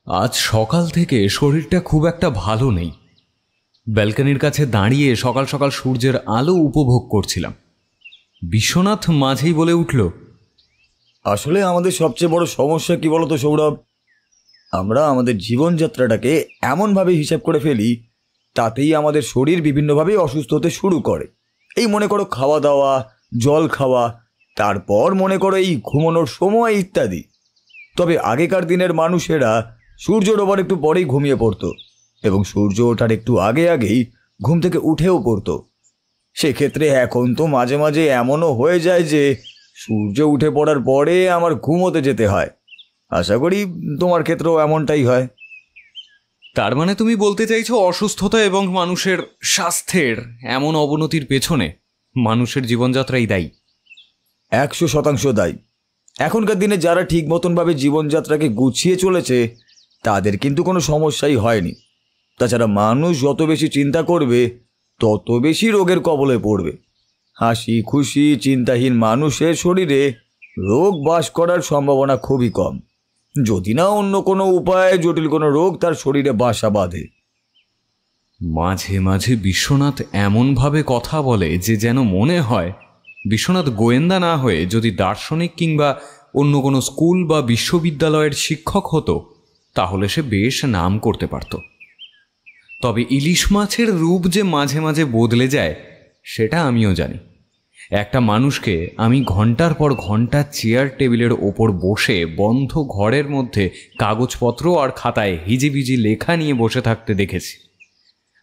আজ সকাল থেকে শরীরটা খুব একটা ভালো নেই। ব্যালকনির কাছে দাঁড়িয়ে সকাল সকাল সূর্যের আলো উপভোগ করছিলাম। বিশ্বনাথ মাঝেই বলে উঠল, আসলে আমাদের সবচেয়ে বড় সমস্যা কি বলতো সৌরভ, আমরা আমাদের জীবনযাত্রাটাকে এমনভাবে হিসাব করে ফেলি, তাতেই আমাদের শরীর বিভিন্নভাবে অসুস্থ হতে শুরু করে। এই মনে করো খাওয়া দাওয়া, জল খাওয়া, তারপর মনে করো এই ঘুমানোর সময় ইত্যাদি। তবে আগেকার দিনের মানুষেরা সূর্য ডোবার একটু পরেই ঘুমিয়ে পড়তো এবং সূর্য ওঠার একটু আগে আগেই ঘুম থেকে উঠেও পড়তো। সেক্ষেত্রে এখন তো মাঝে মাঝে এমনও হয়ে যায় যে সূর্য উঠে পড়ার পরে আমার ঘুমোতে যেতে হয়। আশা করি তোমার ক্ষেত্রেও এমনটাই হয়। তার মানে তুমি বলতে চাইছো অসুস্থতা এবং মানুষের স্বাস্থ্যের এমন অবনতির পেছনে মানুষের জীবনযাত্রাই দায়ী? 100% দায়ী। এখনকার দিনে যারা ঠিক মতনভাবে জীবনযাত্রাকে গুছিয়ে চলেছে তাদের কিন্তু কোনো সমস্যাই হয়নি। তাছাড়া মানুষ যত বেশি চিন্তা করবে তত বেশি রোগের কবলে পড়বে। হাসি খুশি চিন্তাহীন মানুষের শরীরে রোগ বাস করার সম্ভাবনা খুবই কম, যদি না অন্য কোনো উপায়ে জটিল কোনো রোগ তার শরীরে বাসা বাঁধে। মাঝে মাঝে বিশ্বনাথ এমনভাবে কথা বলে যে যেন মনে হয় বিশ্বনাথ গোয়েন্দা না হয়ে যদি দার্শনিক কিংবা অন্য কোনো স্কুল বা বিশ্ববিদ্যালয়ের শিক্ষক হতো তাহলে সে বেশ নাম করতে পারত। তবে ইলিশ মাছের রূপ যে মাঝে মাঝে বদলে যায় সেটা আমিও জানি। একটা মানুষকে আমি ঘন্টার পর ঘন্টা চেয়ার টেবিলের ওপর বসে বন্ধ ঘরের মধ্যে কাগজপত্র আর খাতায় হিজিবিজি লেখা নিয়ে বসে থাকতে দেখেছি।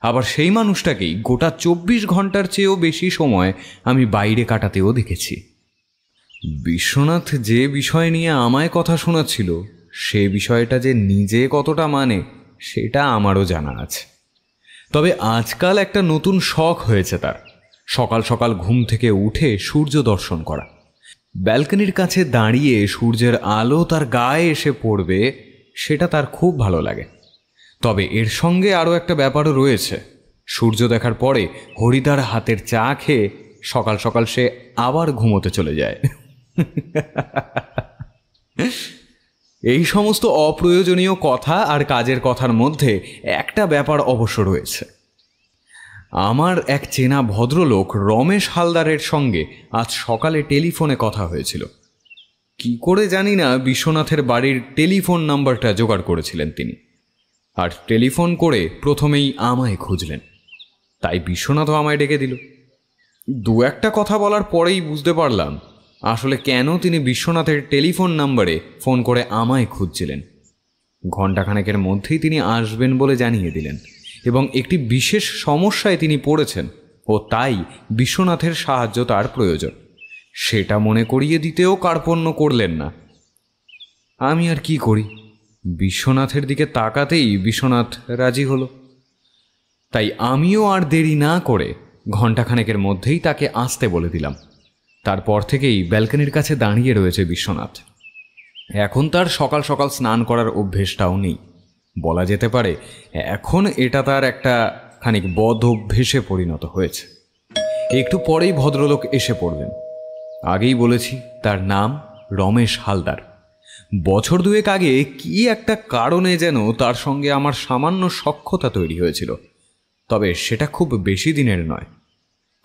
আবার সেই মানুষটাকেই গোটা 24 ঘন্টার চেয়েও বেশি সময় আমি বাইরে কাটাতেও দেখেছি। বিশ্বনাথ যে বিষয় নিয়ে আমায় কথা শোনাচ্ছিল সে বিষয়টা যে নিজে কতটা মানে সেটা আমারও জানা আছে। তবে আজকাল একটা নতুন শখ হয়েছে তার, সকাল সকাল ঘুম থেকে উঠে সূর্য দর্শন করা। ব্যালকনির কাছে দাঁড়িয়ে সূর্যের আলো তার গায়ে এসে পড়বে সেটা তার খুব ভালো লাগে। তবে এর সঙ্গে আরও একটা ব্যাপারও রয়েছে। সূর্য দেখার পরে হরিদার হাতের চা খেয়ে সকাল সকাল সে আবার ঘুমোতে চলে যায়। এই সমস্ত অপ্রয়োজনীয় কথা আর কাজের কথার মধ্যে একটা ব্যাপার অবশ্য রয়েছে। আমার এক চেনা ভদ্রলোক রমেশ হালদারের সঙ্গে আজ সকালে টেলিফোনে কথা হয়েছিল। কি করে জানি না বিশ্বনাথের বাড়ির টেলিফোন নাম্বারটা জোগাড় করেছিলেন তিনি, আর টেলিফোন করে প্রথমেই আমায় খুঁজলেন। তাই বিশ্বনাথও আমায় ডেকে দিল। দু একটা কথা বলার পরেই বুঝতে পারলাম আসলে কেন তিনি বিশ্বনাথের টেলিফোন নাম্বারে ফোন করে আমায় খুঁজছিলেন। ঘণ্টাখানেকের মধ্যেই তিনি আসবেন বলে জানিয়ে দিলেন এবং একটি বিশেষ সমস্যায় তিনি পড়েছেন ও তাই বিশ্বনাথের সাহায্য তার প্রয়োজন সেটা মনে করিয়ে দিতেও কার্পণ্য করলেন না। আমি আর কি করি, বিশ্বনাথের দিকে তাকাতেই বিশ্বনাথ রাজি হলো। তাই আমিও আর দেরি না করে ঘণ্টাখানেকের মধ্যেই তাকে আসতে বলে দিলাম। তারপর থেকেই ব্যালকনির কাছে দাঁড়িয়ে রয়েছে বিশ্বনাথ। এখন তার সকাল সকাল স্নান করার অভ্যেসটাও নেই, বলা যেতে পারে এখন এটা তার একটা খানিক বদ অভ্যেসে পরিণত হয়েছে। একটু পরেই ভদ্রলোক এসে পড়বেন। আগেই বলেছি তার নাম রমেশ হালদার। বছর দুয়েক আগে কি একটা কারণে যেন তার সঙ্গে আমার সামান্য সখ্যতা তৈরি হয়েছিল, তবে সেটা খুব বেশি দিনের নয়।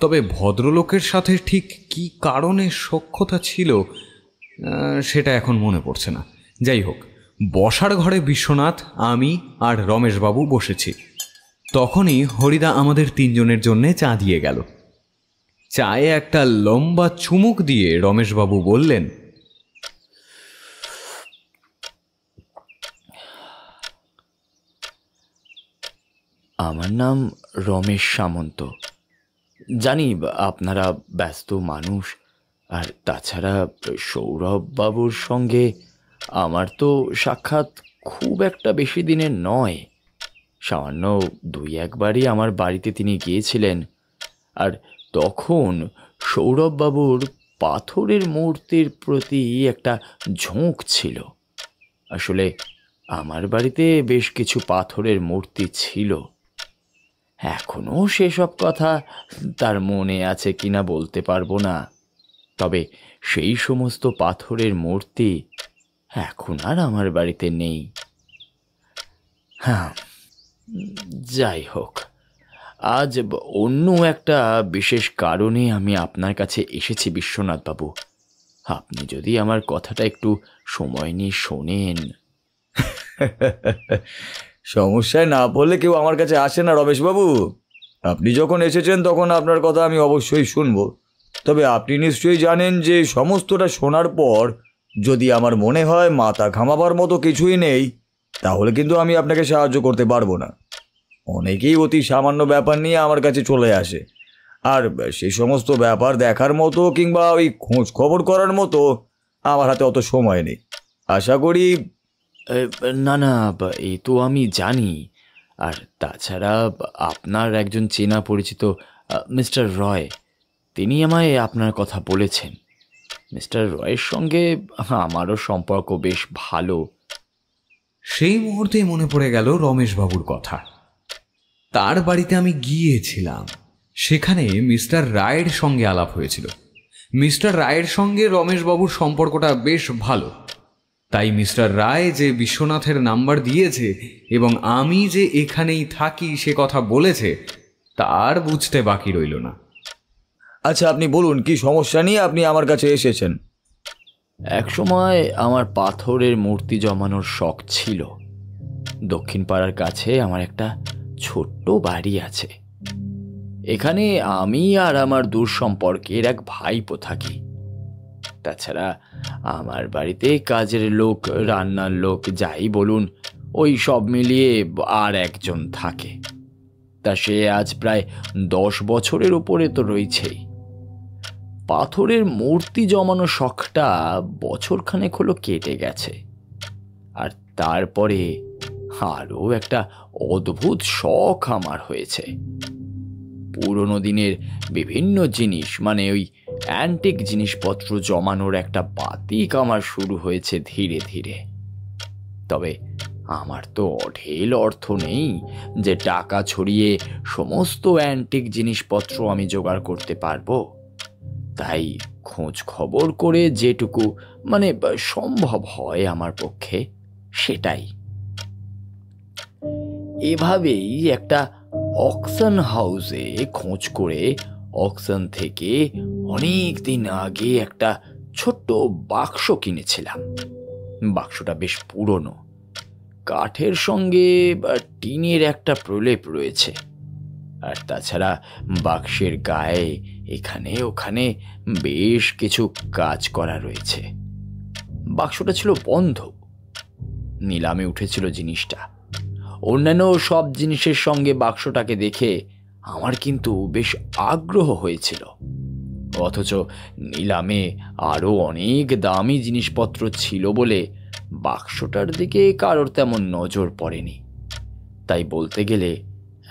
তবে ভদ্রলোকের সাথে ঠিক কি কারণে সখ্যতা ছিল সেটা এখন মনে পড়ছে না। যাই হোক, বসার ঘরে বিশ্বনাথ, আমি আর রমেশবাবু বসেছি। তখনই হরিদা আমাদের তিনজনের জন্যে চা দিয়ে গেল। চায়ে একটা লম্বা চুমুক দিয়ে রমেশবাবু বললেন, আমার নাম রমেশ সামন্ত। জানি আপনারা ব্যস্ত মানুষ, আর তাছাড়া সৌরভ বাবুর সঙ্গে আমার তো সাক্ষাৎ খুব একটা বেশি দিনের নয়। সামান্য 2-1বারই আমার বাড়িতে তিনি গিয়েছিলেন, আর তখন সৌরভবাবুর পাথরের মূর্তির প্রতি একটা ঝোঁক ছিল। আসলে আমার বাড়িতে বেশ কিছু পাথরের মূর্তি ছিল। এখনও সেসব কথা তার মনে আছে কিনা বলতে পারবো না, তবে সেই সমস্ত পাথরের মূর্তি এখন আর আমার বাড়িতে নেই। হ্যাঁ, যাই হোক, আজ অন্য একটা বিশেষ কারণে আমি আপনার কাছে এসেছি বিশ্বনাথবাবু। আপনি যদি আমার কথাটা একটু সময় নিয়ে শোনেন। সমস্যায় না পড়লে কেউ আমার কাছে আসে না রমেশবাবু। আপনি যখন এসেছেন তখন আপনার কথা আমি অবশ্যই শুনব। তবে আপনি নিশ্চয়ই জানেন যে সমস্তটা শোনার পর যদি আমার মনে হয় মাথা ঘামাবার মতো কিছুই নেই, তাহলে কিন্তু আমি আপনাকে সাহায্য করতে পারবো না। অনেকেই অতি সামান্য ব্যাপার নিয়ে আমার কাছে চলে আসে, আর সেই সমস্ত ব্যাপার দেখার মতো কিংবা ওই খোঁজ খবর করার মতো আমার হাতে অত সময় নেই। আশা করি না না, এই তো আমি জানি। আর তাছাড়া আপনার একজন চেনা পরিচিত মিস্টার রয়, তিনি আমায় আপনার কথা বলেছেন। মিস্টার রয়ের সঙ্গে আমারও সম্পর্ক বেশ ভালো। সেই মুহূর্তে মনে পড়ে গেল রমেশবাবুর কথা। তার বাড়িতে আমি গিয়েছিলাম, সেখানে মিস্টার রায়ের সঙ্গে আলাপ হয়েছিল। মিস্টার রায়ের সঙ্গে রমেশবাবুর সম্পর্কটা বেশ ভালো, তাই মিস্টার রায় যে বিশ্বনাথের নাম্বার দিয়েছে এবং আমি যে এখানেই থাকি সে কথা বলেছে, তার বুঝতে বাকি রইল না। আচ্ছা, আপনি বলুন কি সমস্যা নিয়ে আপনি আমার কাছে এসেছেন? একসময় আমার পাথরের মূর্তি জমানোর শখ ছিল। দক্ষিণ পাড়ার কাছে আমার একটা ছোট্ট বাড়ি আছে। এখানে আমি আর আমার দূর সম্পর্কের এক ভাইপো থাকি। তাছাড়া আমার বাড়িতে কাজের লোক, রান্নার লোক, যাই বলুন, ওই সব মিলিয়ে আর একজন থাকে। তা সে আজ প্রায় 10 বছরের উপরে তো রয়েছেই। পাথরের মূর্তি জমানো শখটা বছরখানেক হলো কেটে গেছে। আর তারপরে আরও একটা অদ্ভুত শখ আমার হয়েছে। পুরনো দিনের বিভিন্ন জিনিস, মানে ওই অ্যান্টিক জিনিসপত্র জমানোর একটা বাতিক আমার শুরু হয়েছে ধীরে ধীরে। তবে আমার তো অঢেল অর্থ নেই যে টাকা ছড়িয়ে সমস্ত অ্যান্টিক জিনিসপত্র আমি জোগাড় করতে পারবো। তাই খোঁজ খবর করে যেটুকু মানে সম্ভব হয় আমার পক্ষে, সেটাই। এভাবেই একটা অকশন হাউসে খোঁজ করে অকশন থেকে অনেক দিন আগে একটা ছোট্ট বাক্স কিনেছিলাম। বাক্সটা বেশ পুরনো, কাঠের সঙ্গে টিনের একটা প্রলেপ রয়েছে। আর তাছাড়া বাক্সের গায়ে এখানে ওখানে বেশ কিছু কাজ করা রয়েছে। বাক্সটা ছিল বন্ধ, নিলামে উঠেছিল জিনিসটা। অন্যান্য সব জিনিসের সঙ্গে বাক্সটাকে দেখে আমার কিন্তু বেশ আগ্রহ হয়েছিল, অথচ নিলামে আরও অনেক দামি জিনিসপত্র ছিল বলে বাক্সটার দিকে কারোর তেমন নজর পড়েনি। তাই বলতে গেলে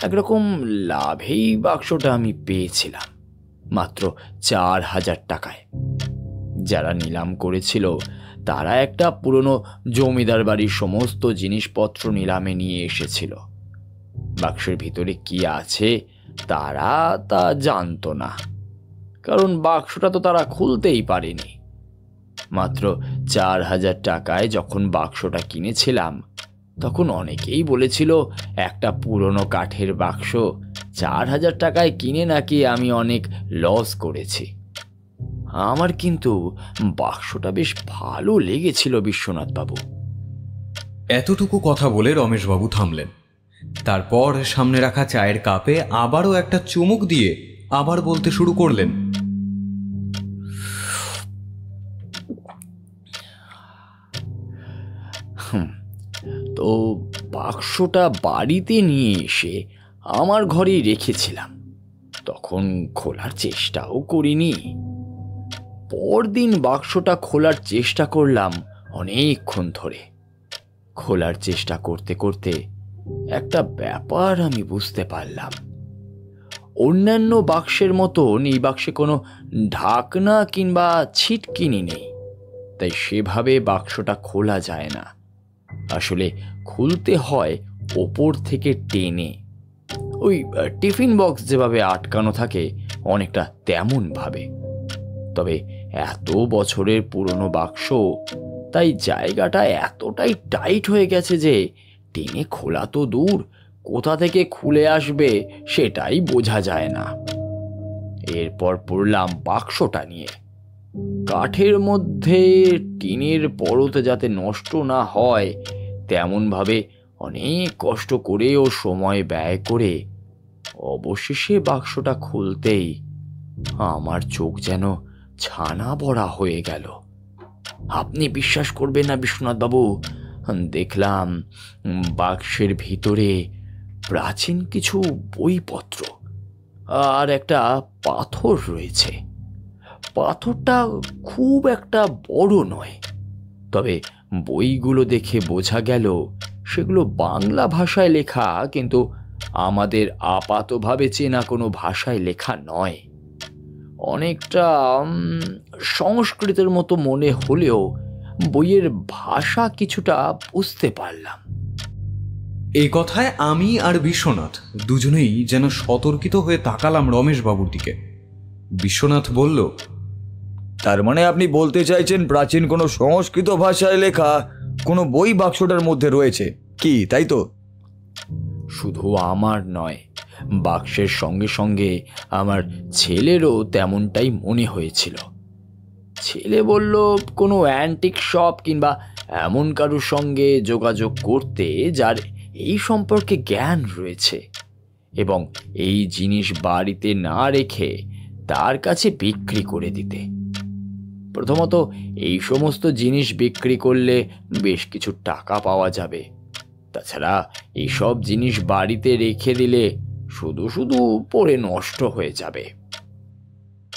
একরকম লাভেই বাক্সটা আমি পেয়েছিলাম, মাত্র 4000 টাকায়। যারা নিলাম করেছিল তারা একটা পুরনো জমিদার বাড়ির সমস্ত জিনিসপত্র নিলামে নিয়ে এসেছিল। বাক্সের ভিতরে কি আছে তারা তা জানতো না, কারণ বাক্সটা তো তারা খুলতেই পারেনি। মাত্র 4000 টাকায় যখন বাক্সটা কিনেছিলাম, তখন অনেকেই বলেছিল একটা পুরনো কাঠের বাক্স 4000 টাকায় কিনে নাকি আমি অনেক লস করেছি। আমার কিন্তু বাক্সটা বেশ ভালো লেগেছিল বিশ্বনাথবাবু। এতটুকু কথা বলে রমেশবাবু থামলেন। তারপর সামনে রাখা চায়ের কাপে আবারও একটা চুমুক দিয়ে আবার বলতে শুরু করলেন। তো বাক্সটা বাড়িতে নিয়ে এসে আমার ঘরেই রেখেছিলাম, তখন খোলার চেষ্টাও করিনি। পরদিন বাক্সটা খোলার চেষ্টা করলাম অনেকক্ষণ ধরে। খোলার চেষ্টা করতে করতে একটা ব্যাপার আমি বুঝতে পারলাম। অন্যান্য বাক্সের মতন এই বাক্সে কোনো ঢাকনা কিংবা ছিটকিনি নেই, তাই সেভাবে বাক্সটা খোলা যায় না। আসলে খুলতে হয় ওপর থেকে টেনে, ওই টিফিন বক্স যেভাবে আটকানো থাকে অনেকটা তেমন ভাবে। তবে এত বছরের পুরনো বাক্স, তাই জায়গাটা এতটাই টাইট হয়ে গেছে যে টেনে খোলা তো দূর, কোথা থেকে খুলে আসবে সেটাই বোঝা যায় না। এরপর পড়লাম বাক্সটা নিয়ে। কাঠের মধ্যে টিনের পরতে যাতে নষ্ট না হয় তেমনভাবে অনেক কষ্ট করে ও সময় ব্যয় করে অবশেষে বাক্সটা খুলতেই আমার চোখ যেন ছানা বড়া হয়ে গেল। আপনি বিশ্বাস করবেন না বিশ্বনাথ বাবু, দেখলাম বাক্সের ভিতরে প্রাচীন কিছু বইপত্র আর একটা পাথর রয়েছে। পাথরটা খুব একটা বড় নয়, তবে বইগুলো দেখে বোঝা গেল সেগুলো বাংলা ভাষায় লেখা, কিন্তু আমাদের আপাতভাবে চেনা কোনো ভাষায় লেখা নয়। অনেকটা সংস্কৃতের মতো মনে হলেও বইয়ের ভাষা কিছুটা বুঝতে পারলাম। এই কথায় আমি আর বিশ্বনাথ দুজনেই যেন সতর্কিত হয়ে তাকালাম রমেশবাবুর দিকে। বিশ্বনাথ বলল, তার মানে আপনি বলতে চাইছেন প্রাচীন কোনো সংস্কৃত ভাষায় লেখা কোনো বই বাক্সটার মধ্যে রয়েছে, কি তাই তো? শুধু আমার নয়, বাক্সের সঙ্গে সঙ্গে আমার ছেলেরও তেমনটাই মনে হয়েছিল। ছেলে বলল কোনো অ্যান্টিক শপ কিংবা এমন কারোর সঙ্গে যোগাযোগ করতে যার এই সম্পর্কে জ্ঞান রয়েছে এবং এই জিনিস বাড়িতে না রেখে তার কাছে বিক্রি করে দিতে। প্রথমত এই সমস্ত জিনিস বিক্রি করলে বেশ কিছু টাকা পাওয়া যাবে। তাছাড়া এইসব জিনিস বাড়িতে রেখে দিলে শুধু শুধু পড়ে নষ্ট হয়ে যাবে।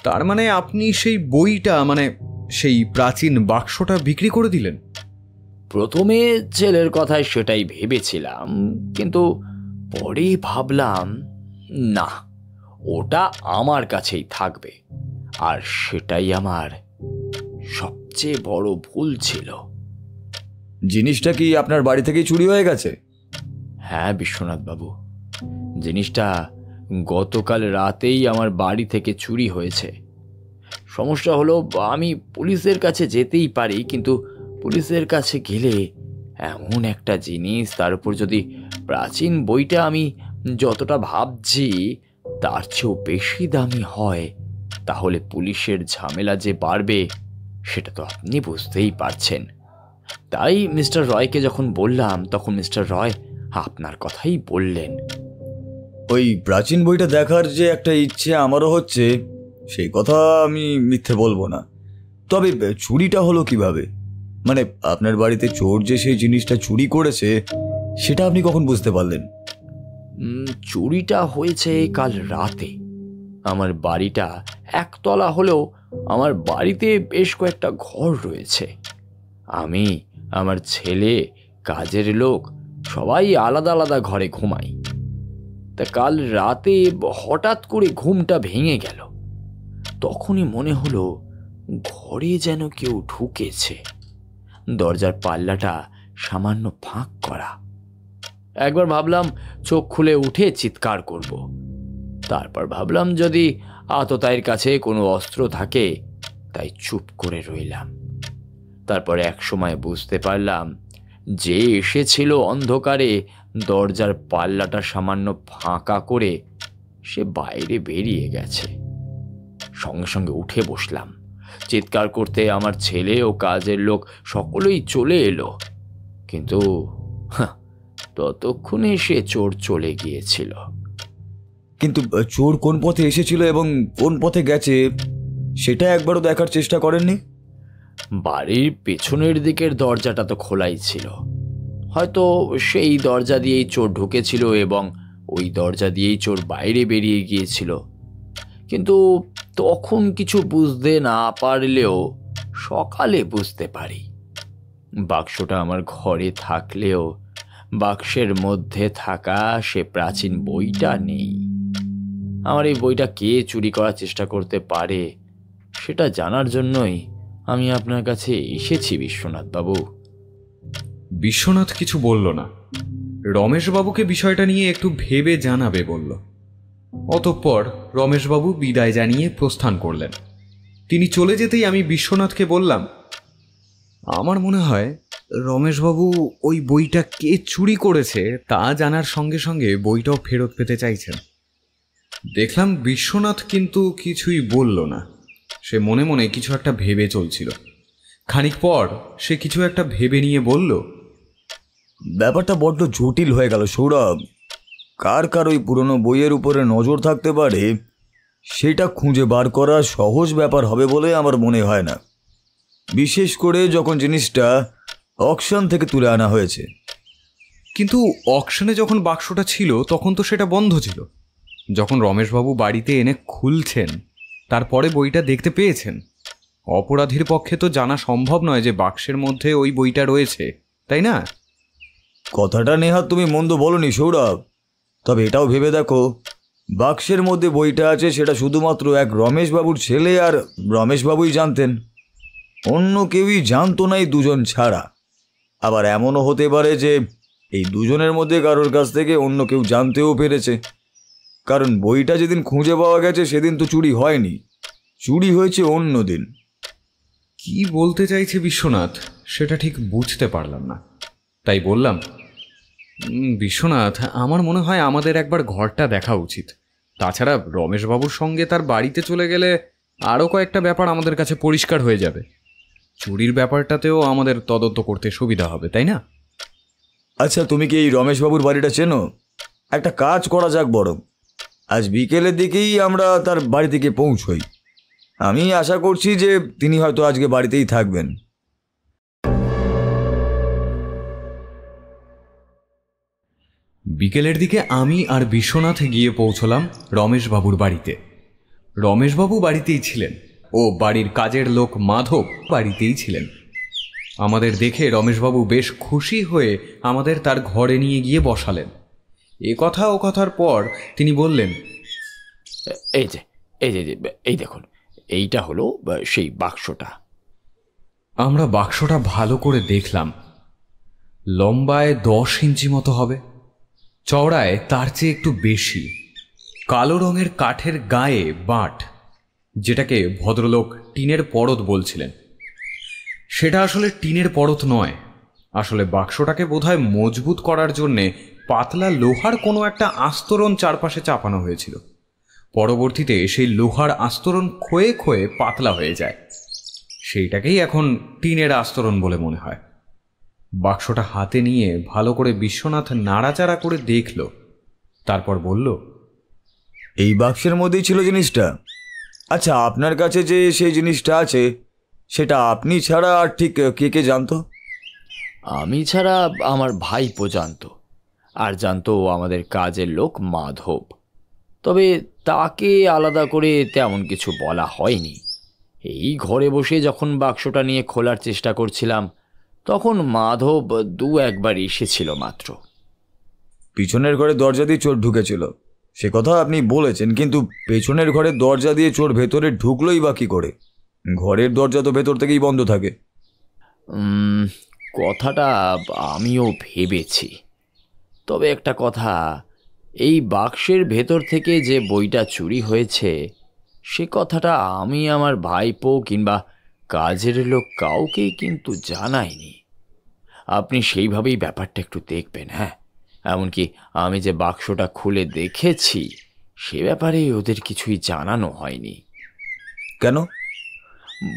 তার মানে আপনি সেই বইটা, মানে সেই প্রাচীন বাক্সটা বিক্রি করে দিলেন? প্রথমে ছেলের কথায় সেটাই ভেবেছিলাম, কিন্তু পরে ভাবলাম না, ওটা আমার কাছেই থাকবে, আর সেটাই আমার সবচেয়ে বড় ভুল ছিল। জিনিসটা কি আপনার বাড়ি থেকেই চুরি হয়ে গেছে? হ্যাঁ বিশ্বনাথ বাবু, জিনিসটা গতকাল রাতেই আমার বাড়ি থেকে চুরি হয়েছে। সমস্যা হলো আমি পুলিশের কাছে যেতেই পারি, কিন্তু পুলিশের কাছে গেলে এমন একটা জিনিস, তার উপর যদি প্রাচীন বইটা আমি যতটা ভাবছি তার চেয়েও বেশি দামি হয়, তাহলে পুলিশের ঝামেলা যে বাড়বে সেটা তো আপনি বুঝতেই পারছেন। তাই মিস্টার রয়কে যখন বললাম তখন মিস্টার রয় আপনার কথাই বললেন। ওই প্রাচীন বইটা দেখার যে একটা ইচ্ছে আমারও হচ্ছে, সেই কথা আমি মিথ্যে বলবো না। তবে চুরিটা হলো কিভাবে? মানে আপনার বাড়িতে চোর যে সেই জিনিসটা চুরি করেছে সেটা আপনি কখন বুঝতে পারলেন? চুরিটা হয়েছে কাল রাতে। আমার বাড়িটা একতলা হলেও আমার বাড়িতে বেশ কয়েকটা ঘর রয়েছে। আমি, আমার ছেলে, কাজের লোক সবাই আলাদা আলাদা ঘরে ঘুমাই। তা কাল রাতে হঠাৎ করে ঘুমটা ভেঙে গেল। তখনই মনে হলো ঘরে যেন কেউ ঢুকেছে। দরজার পাল্লাটা সামান্য ফাঁক করা। একবার ভাবলাম চোখ খুলে উঠে চিৎকার করব, তারপর ভাবলাম যদি আততায়ীর কাছে কোনো অস্ত্র থাকে, তাই চুপ করে রইলাম। তারপর এক সময় বুঝতে পারলাম যে এসেছিল অন্ধকারে দরজার পাল্লাটা সামান্য ফাঁকা করে সে বাইরে বেরিয়ে গেছে। সঙ্গে সঙ্গে উঠে বসলাম। চিৎকার করতে আমার ছেলে ও কাজের লোক সকলেই চলে এলো, কিন্তু ততক্ষণে সে চোর চলে গিয়েছিল। কিন্তু চোর কোন পথে এসেছিল এবং কোন পথে গেছে সেটা একবারও দেখার চেষ্টা করেননি? বাড়ির পেছনের দিকের দরজাটা তো খোলাই ছিল, হয়তো সেই দরজা দিয়েই চোর ঢুকেছিল এবং ওই দরজা দিয়েই চোর বাইরে বেরিয়ে গিয়েছিল। কিন্তু তখন কিছু বুঝতে না পারলেও সকালে বুঝতে পারি। বাক্সটা আমার ঘরে থাকলেও বাক্সের মধ্যে থাকা সে প্রাচীন বইটা নেই। আমার এই বইটা কে চুরি করার চেষ্টা করতে পারে সেটা জানার জন্যই আমি আপনার কাছে এসেছি বিশ্বনাথ বাবু। বিশ্বনাথ কিছু বলল না। রমেশবাবুকে বিষয়টা নিয়ে একটু ভেবে জানাবে বলল। অতঃপর রমেশবাবু বিদায় জানিয়ে প্রস্থান করলেন। তিনি চলে যেতেই আমি বিশ্বনাথকে বললাম, আমার মনে হয় রমেশবাবু ওই বইটা কে চুরি করেছে তা জানার সঙ্গে সঙ্গে বইটাও ফেরত পেতে চাইছেন। দেখলাম বিশ্বনাথ কিন্তু কিছুই বলল না। সে মনে মনে কিছু একটা ভেবে চলছিল। খানিক পর সে কিছু একটা ভেবে নিয়ে বলল, ব্যাপারটা বড্ড জটিল হয়ে গেল সৌরভ। কার কার ওই পুরনো বইয়ের উপরে নজর থাকতে পারে সেটা খুঁজে বার করা সহজ ব্যাপার হবে বলে আমার মনে হয় না, বিশেষ করে যখন জিনিসটা অকশন থেকে তুলে আনা হয়েছে। কিন্তু অকশনে যখন বাক্সটা ছিল তখন তো সেটা বন্ধ ছিল। যখন রমেশবাবু বাড়িতে এনে খুলছেন তারপরে বইটা দেখতে পেয়েছেন। অপরাধীর পক্ষে তো জানা সম্ভব নয় যে বাক্সের মধ্যে ওই বইটা রয়েছে, তাই না? কথাটা নেহাত তুমি মন্দ বলনি সৌরভ, তবে এটাও ভেবে দেখো, বাক্সের মধ্যে বইটা আছে সেটা শুধুমাত্র এক রমেশবাবুর ছেলে আর রমেশবাবুই জানতেন, অন্য কেউই জানতো না এই দুজন ছাড়া। আবার এমনও হতে পারে যে এই দুজনের মধ্যে কারোর কাছ থেকে অন্য কেউ জানতেও পেরেছে, কারণ বইটা যেদিন খুঁজে পাওয়া গেছে সেদিন তো চুরি হয়নি, চুরি হয়েছে অন্য দিন। কি বলতে চাইছে বিশ্বনাথ সেটা ঠিক বুঝতে পারলাম না, তাই বললাম, বিশ্বনাথ, আমার মনে হয় আমাদের একবার ঘরটা দেখা উচিত। তাছাড়া রমেশবাবুর সঙ্গে তার বাড়িতে চলে গেলে আরও কয়েকটা ব্যাপার আমাদের কাছে পরিষ্কার হয়ে যাবে। চুরির ব্যাপারটাতেও আমাদের তদন্ত করতে সুবিধা হবে, তাই না? আচ্ছা, তুমি কি এই রমেশবাবুর বাড়িটা চেনো? একটা কাজ করা যাক বরং, আজ বিকেলের দিকেই আমরা তার বাড়ি থেকে পৌঁছই। আমি আশা করছি যে তিনি হয়তো আজকে বাড়িতেই থাকবেন। বিকেলের দিকে আমি আর বিশ্বনাথ গিয়ে পৌঁছলাম রমেশবাবুর বাড়িতে। রমেশবাবু বাড়িতেই ছিলেন ও বাড়ির কাজের লোক মাধব বাড়িতেই ছিলেন। আমাদের দেখে রমেশবাবু বেশ খুশি হয়ে আমাদের তার ঘরে নিয়ে গিয়ে বসালেন। এ কথা ও কথার পর তিনি বললেন, এই যে এই যে এই দেখুন, এইটা হলো সেই বাক্সটা। আমরা বাক্সটা ভালো করে দেখলাম। লম্বায় 10 ইঞ্চি মতো হবে, চওড়ায় তার চেয়ে একটু বেশি। কালো রঙের কাঠের গায়ে বাঁট, যেটাকে ভদ্রলোক টিনের পরত বলছিলেন। সেটা আসলে টিনের পরত নয়, আসলে বাক্সটাকে বোধহয় মজবুত করার জন্যে পাতলা লোহার কোনো একটা আস্তরণ চারপাশে চাপানো হয়েছিল। পরবর্তীতে সেই লোহার আস্তরণ ক্ষয়ে ক্ষয়ে পাতলা হয়ে যায়, সেইটাকেই এখন টিনের আস্তরণ বলে মনে হয়। বাক্সটা হাতে নিয়ে ভালো করে বিশ্বনাথ নাড়াচাড়া করে দেখল, তারপর বলল, এই বাক্সের মধ্যেই ছিল জিনিসটা? আচ্ছা, আপনার কাছে যে সেই জিনিসটা আছে সেটা আপনি ছাড়া আর ঠিক কে কে জানতো? আমি ছাড়া আমার ভাইপো জানতো, আর জানতো আমাদের কাজের লোক মাধব। তবে তাকে আলাদা করে তেমন কিছু বলা হয়নি। এই ঘরে বসে যখন বাক্সটা নিয়ে খোলার চেষ্টা করছিলাম তখন মাধব 2-1বার এসেছিল মাত্র। পিছনের ঘরে দরজা দিয়ে চোর ঢুকেছিল সে কথা আপনি বলেছেন, কিন্তু পেছনের ঘরের দরজা দিয়ে চোর ভেতরে ঢুকলোই বা কী করে? ঘরের দরজা তো ভেতর থেকেই বন্ধ থাকে। কথাটা আমিও ভেবেছি, তবে একটা কথা, এই বাক্সের ভেতর থেকে যে বইটা চুরি হয়েছে সে কথাটা আমি আমার ভাইপো কিংবা কাজের লোক কাউকেই কিন্তু জানাইনি। আপনি সেইভাবেই ব্যাপারটা একটু দেখবেন। হ্যাঁ, এমনকি আমি যে বাক্সটা খুলে দেখেছি সে ব্যাপারে ওদের কিছুই জানানো হয়নি। কেন?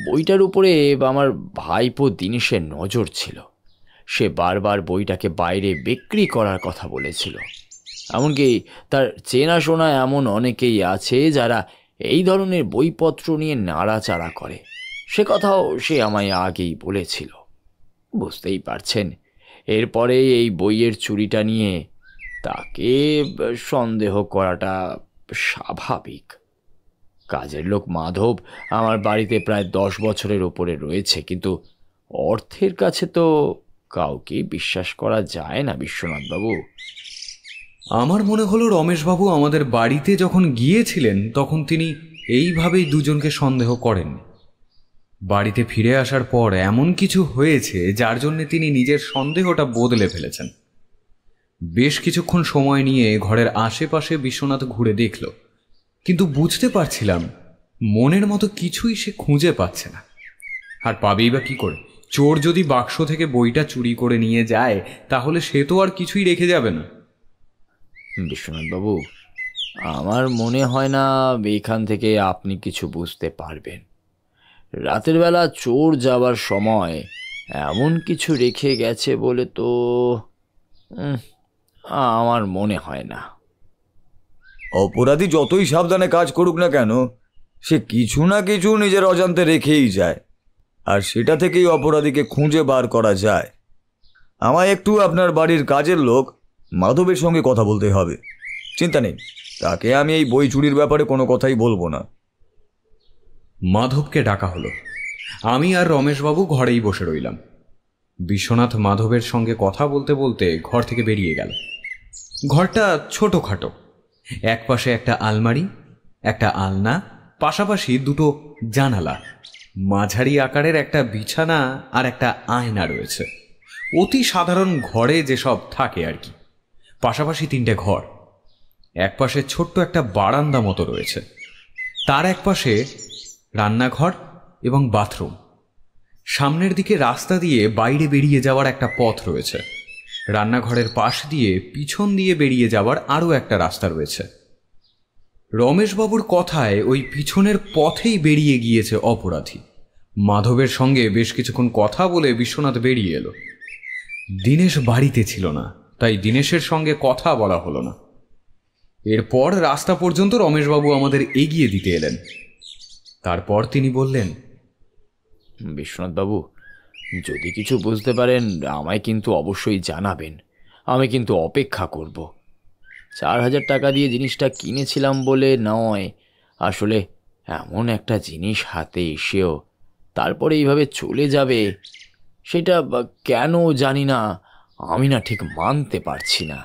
বইটার উপরে আমার ভাইপো দিনেশের নজর ছিল। সে বারবার বইটাকে বাইরে বিক্রি করার কথা বলেছিল। এমনকি তার চেনাশোনা এমন অনেকেই আছে যারা এই ধরনের বইপত্র নিয়ে নাড়াচাড়া করে, সে কথাও সে আমায় আগেই বলেছিল। বুঝতেই পারছেন, এরপরে এই বইয়ের চুরিটা নিয়ে তাকে সন্দেহ করাটা স্বাভাবিক। কাজের লোক মাধব আমার বাড়িতে প্রায় 10 বছরের ওপরে রয়েছে, কিন্তু অর্থের কাছে তো কাউকে বিশ্বাস করা যায় না বিশ্বনাথবাবু। আমার মনে হলো রমেশবাবু আমাদের বাড়িতে যখন গিয়েছিলেন তখন তিনি এইভাবেই দুজনকে সন্দেহ করেন। বাড়িতে ফিরে আসার পর এমন কিছু হয়েছে যার জন্য তিনি নিজের সন্দেহটা বদলে ফেলেছেন। বেশ কিছুক্ষণ সময় নিয়ে ঘরের আশেপাশে বিশ্বনাথ ঘুরে দেখল, কিন্তু বুঝতে পারছিলাম মনের মতো কিছুই সে খুঁজে পাচ্ছে না। আর পাবেই বা কি করে? চোর যদি বাক্স থেকে বইটা চুরি করে নিয়ে যায় তাহলে সে তো আর কিছুই রেখে যাবে না। বিশ্বনাথ বাবু, আমার মনে হয় না এইখান থেকে আপনি কিছু বুঝতে পারবেন। রাতের বেলা চোর যাবার সময় এমন কিছু রেখে গেছে বলে তো আমার মনে হয় না। অপরাধী যতই সাবধানে কাজ করুক না কেন, সে কিছু না কিছু নিজের অজান্তে রেখেই যায়, আর সেটা থেকেই অপরাধীকে খুঁজে বার করা যায়। আমায় একটু আপনার বাড়ির কাজের লোক মাধবের সঙ্গে কথা বলতে হবে। চিন্তা নেই, তাকে আমি এই বই চুরির ব্যাপারে কোনো কথাই বলবো না। মাধবকে ডাকা হলো। আমি আর রমেশবাবু ঘরেই বসে রইলাম। বিশ্বনাথ মাধবের সঙ্গে কথা বলতে বলতে ঘর থেকে বেরিয়ে গেল। ঘরটা ছোটোখাটো, এক পাশে একটা আলমারি, একটা আলনা, পাশাপাশি দুটো জানালা, মাঝারি আকারের একটা বিছানা আর একটা আয়না রয়েছে। অতি সাধারণ ঘরে যেসব থাকে আর কি। পাশাপাশি তিনটে ঘর, এক পাশে ছোট্ট একটা বারান্দা মতো রয়েছে, তার এক পাশে রান্নাঘর এবং বাথরুম। সামনের দিকে রাস্তা দিয়ে বাইরে বেরিয়ে যাওয়ার একটা পথ রয়েছে। রান্নাঘরের পাশ দিয়ে পিছন দিয়ে বেরিয়ে যাওয়ার আরও একটা রাস্তা রয়েছে। রমেশবাবুর কথায় ওই পিছনের পথেই বেরিয়ে গিয়েছে অপরাধী। মাধবের সঙ্গে বেশ কিছুক্ষণ কথা বলে বিশ্বনাথ বেরিয়ে এলো। দীনেশ বাড়িতে ছিল না, তাই দীনেশের সঙ্গে কথা বলা হলো না। এরপর রাস্তা পর্যন্ত রমেশবাবু আমাদের এগিয়ে দিতে এলেন। তারপর তিনি বললেন, বিশ্বনাথ বাবু, যদি কিছু বুঝতে পারেন আমায় কিন্তু অবশ্যই জানাবেন। আমি কিন্তু অপেক্ষা করব। 4,000 টাকা দিয়ে জিনিসটা কিনেছিলাম বলে নয়, আসলে এমন একটা জিনিস হাতে এসেও তারপরে এইভাবে চলে যাবে, সেটা কেন জানি না, আমি না ঠিক মানতে পারছি না।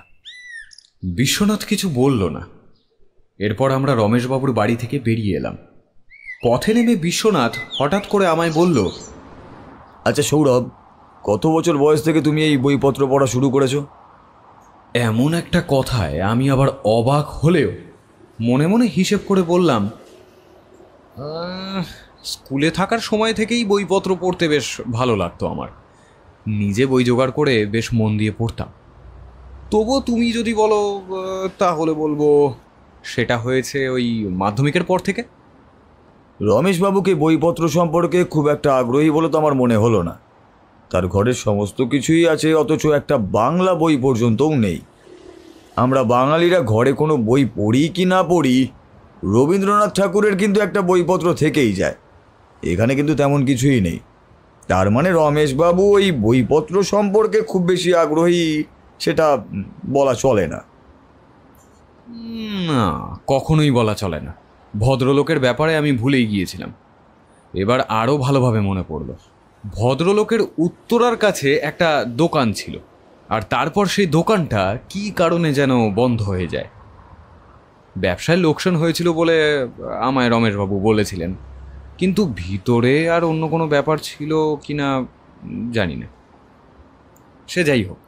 বিশ্বনাথ কিছু বলল না। এরপর আমরা রমেশবাবুর বাড়ি থেকে বেরিয়ে এলাম। পথে নেমে বিশ্বনাথ হঠাৎ করে আমায় বলল, আচ্ছা সৌরভ, কত বছর বয়স থেকে তুমি এই বইপত্র পড়া শুরু করেছো? এমন একটা কথায় আমি আবার অবাক হলেও মনে মনে হিসেব করে বললাম, স্কুলে থাকার সময় থেকেই বইপত্র পড়তে বেশ ভালো লাগতো আমার। নিজে বই জোগাড় করে বেশ মন দিয়ে পড়তাম। তবুও তুমি যদি বলো তাহলে বলবো সেটা হয়েছে ওই মাধ্যমিকের পর থেকে। রমেশবাবুকে বইপত্র সম্পর্কে খুব একটা আগ্রহী বলে তো আমার মনে হলো না। তার ঘরের সমস্ত কিছুই আছে, অথচ একটা বাংলা বই পর্যন্তও নেই। আমরা বাঙালিরা ঘরে কোনো বই পড়ি কি না পড়ি, রবীন্দ্রনাথ ঠাকুরের কিন্তু একটা বইপত্র থেকেই যায়। এখানে কিন্তু তেমন কিছুই নেই। তার মানে রমেশবাবু ওই বইপত্র সম্পর্কে খুব বেশি আগ্রহী সেটা বলা চলে না। না, কখনোই বলা চলে না। ভদ্রলোকের ব্যাপারে আমি ভুলেই গিয়েছিলাম। এবার আরও ভালোভাবে মনে পড়ল। ভদ্রলোকের উত্তরার কাছে একটা দোকান ছিল, আর তারপর সেই দোকানটা কি কারণে যেন বন্ধ হয়ে যায়। ব্যবসায় লোকসান হয়েছিল বলে আমায় রমেশবাবু বলেছিলেন, কিন্তু ভিতরে আর অন্য কোনো ব্যাপার ছিল কিনা জানি না। সে যাই হোক,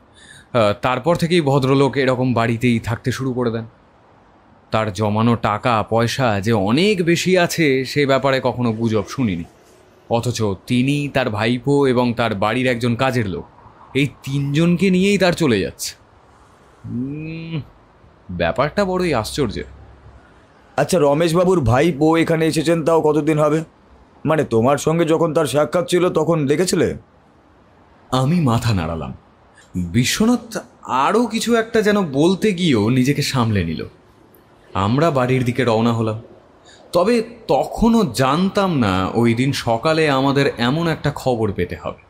তারপর থেকেই ভদ্রলোক এরকম বাড়িতেই থাকতে শুরু করে দেন। তার জমানো টাকা পয়সা যে অনেক বেশি আছে সে ব্যাপারে কখনো গুজব শুনিনি। অথচ তিনি, তার ভাইপো এবং তার বাড়ির একজন কাজের লোক, এই তিনজনকে নিয়েই তার চলে যাচ্ছে। ব্যাপারটা বড়ই আশ্চর্যের। আচ্ছা, রমেশবাবুর ভাইপো এখানে এসেছেন তাও কতদিন হবে? মানে তোমার সঙ্গে যখন তার সাক্ষাৎ ছিল তখন দেখেছিলে? আমি মাথা নাড়ালাম। বিশ্বনাথ আরও কিছু একটা যেন বলতে গিয়েও নিজেকে সামলে নিল। আমরা বাড়ির দিকে রওনা হলাম। তবে তখনও জানতাম না ওই দিন সকালে আমাদের এমন একটা খবর পেতে হবে।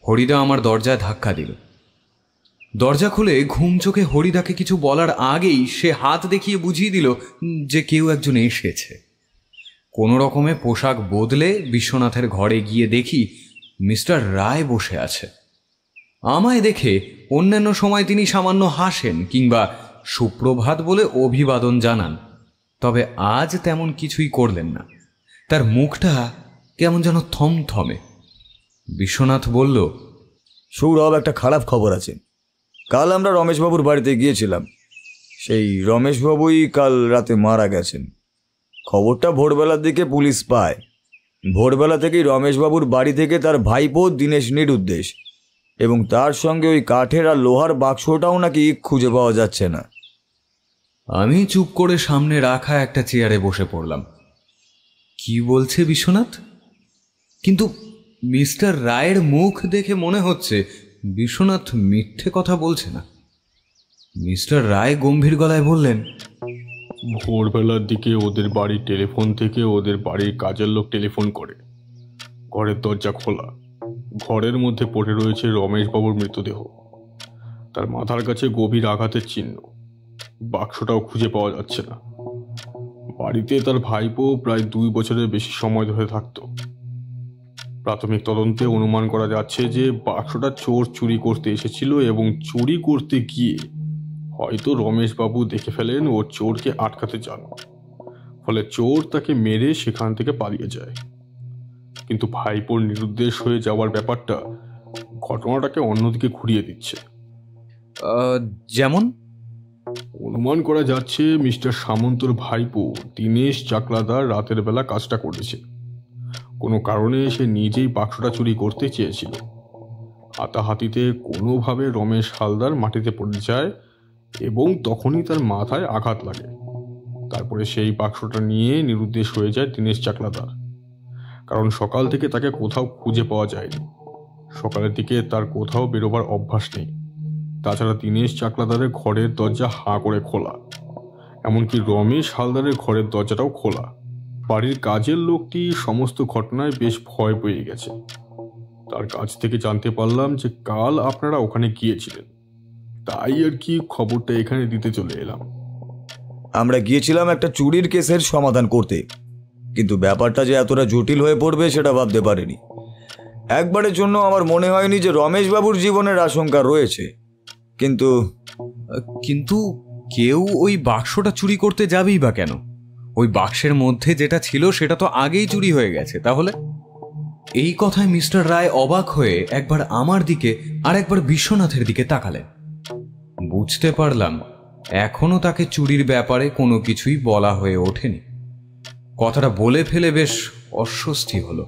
হরিদা আমার দরজায় ধাক্কা দিল। দরজা খুলে ঘুম চোখে হরিদাকে কিছু বলার আগেই সে হাত দেখিয়ে বুঝিয়ে দিল যে কেউ একজন এসেছে। কোনো রকমে পোশাক বদলে বিশ্বনাথের ঘরে গিয়ে দেখি মিস্টার রায় বসে আছে। আমায় দেখে অন্যান্য সময় তিনি সামান্য হাসেন কিংবা সুপ্রভাত বলে অভিবাদন জানান, তবে আজ তেমন কিছুই করলেন না। তার মুখটা কেমন যেন থমথমে। বিশ্বনাথ বলল, সৌরভ, একটা খারাপ খবর আছে। কাল আমরা রমেশবাবুর বাড়িতে গিয়েছিলাম। সেই রমেশবাবুই কাল রাতে মারা গেছেন। খবরটা ভোরবেলার দিকে পুলিশ পায়। ভোরবেলা থেকেই রমেশবাবুর বাড়ি থেকে তার ভাইপো দীনেশ নিরুদ্দেশ এবং তার সঙ্গে ওই কাঠের আর লোহার বাক্সটাও নাকি খুঁজে পাওয়া যাচ্ছে না। আমি চুপ করে সামনে রাখা একটা চেয়ারে বসে পড়লাম। কি বলছে বিশ্বনাথ? কিন্তু মিস্টার রায়ের মুখ দেখে মনে হচ্ছে বিশ্বনাথ মিথ্যে কথা বলছে না। মিস্টার রায় গম্ভীর গলায় বললেন, ভোরবেলার দিকে ওদের বাড়ির টেলিফোন থেকে ওদের বাড়ির কাজের লোক টেলিফোন করে। ঘরের দরজা খোলা, ঘরের মধ্যে পড়ে রয়েছে রমেশবাবুর মৃতদেহ। তার মাথার কাছে গভীর আঘাতের চিহ্ন। বাক্সটাও খুঁজে পাওয়া যাচ্ছে না। বাড়িতে তার ভাইপো প্রায় 2 বছরের বেশি সময় ধরে থাকত। প্রাথমিক তদন্তে অনুমান করা যাচ্ছে যে বাক্সটা চোর চুরি করতে এসেছিল এবং চুরি করতে গিয়ে হয়তো রমেশবাবু দেখে ফেলেন ও চোরকে আটকাতে চান, ফলে চোর তাকে মেরে সেখান থেকে পালিয়ে যায়। কিন্তু ভাইপোর নিরুদ্দেশ হয়ে যাওয়ার ব্যাপারটা ঘটনাটাকে অন্যদিকে ঘুরিয়ে দিচ্ছে। যেমন? অনুমান করা যাচ্ছে মিস্টার সামন্তর ভাইপো দীনেশ চাকলাদার রাতের বেলা কাজটা করেছে। কোনো কারণে সে নিজেই বাক্সটা চুরি করতে চেয়েছিল। হাতাহাতিতে কোনোভাবে রমেশ হালদার মাটিতে পড়ে যায় এবং তখনই তার মাথায় আঘাত লাগে। তারপরে সেই বাক্সটা নিয়ে নিরুদ্দেশ হয়ে যায় দীনেশ চাকলাদার। কারণ সকাল থেকে তাকে কোথাও খুঁজে পাওয়া যায়নি। সকালের দিকে তার কোথাও বেরোবার অভ্যাস নেই। তাছাড়া দীনেশ চাকলাদারের ঘরের দরজা হাঁ করে খোলা, এমনকি রমেশ হালদারের ঘরের দরজাটাও খোলা। বাড়ির কাজের লোকটি সমস্ত ঘটনায় বেশ ভয় পেয়ে গেছে। তার কাছ থেকে জানতে পারলাম যে কাল আপনারা ওখানে গিয়েছিলেন, তাই আর কি খবরটা এখানে দিতে চলে এলাম। আমরা গিয়েছিলাম একটা চুরির কেসের সমাধান করতে, কিন্তু ব্যাপারটা যে এতটা জটিল হয়ে পড়বে সেটা ভাবতে পারিনি। একবারের জন্য আমার মনে হয়নি যে রমেশবাবুর জীবনের আশঙ্কা রয়েছে। কিন্তু কেউ ওই বাক্সটা চুরি করতে যাবেই বা কেন? ওই বাক্সের মধ্যে যেটা ছিল সেটা তো আগেই চুরি হয়ে গেছে। তাহলে? এই কথায় মিস্টার রায় অবাক হয়ে একবার আমার দিকে আর একবার বিশ্বনাথের দিকে তাকালেন। বুঝতে পারলাম এখনো তাকে চুরির ব্যাপারে কোনো কিছুই বলা হয়ে ওঠেনি। কথাটা বলে ফেলে বেশ অস্বস্তি হলো।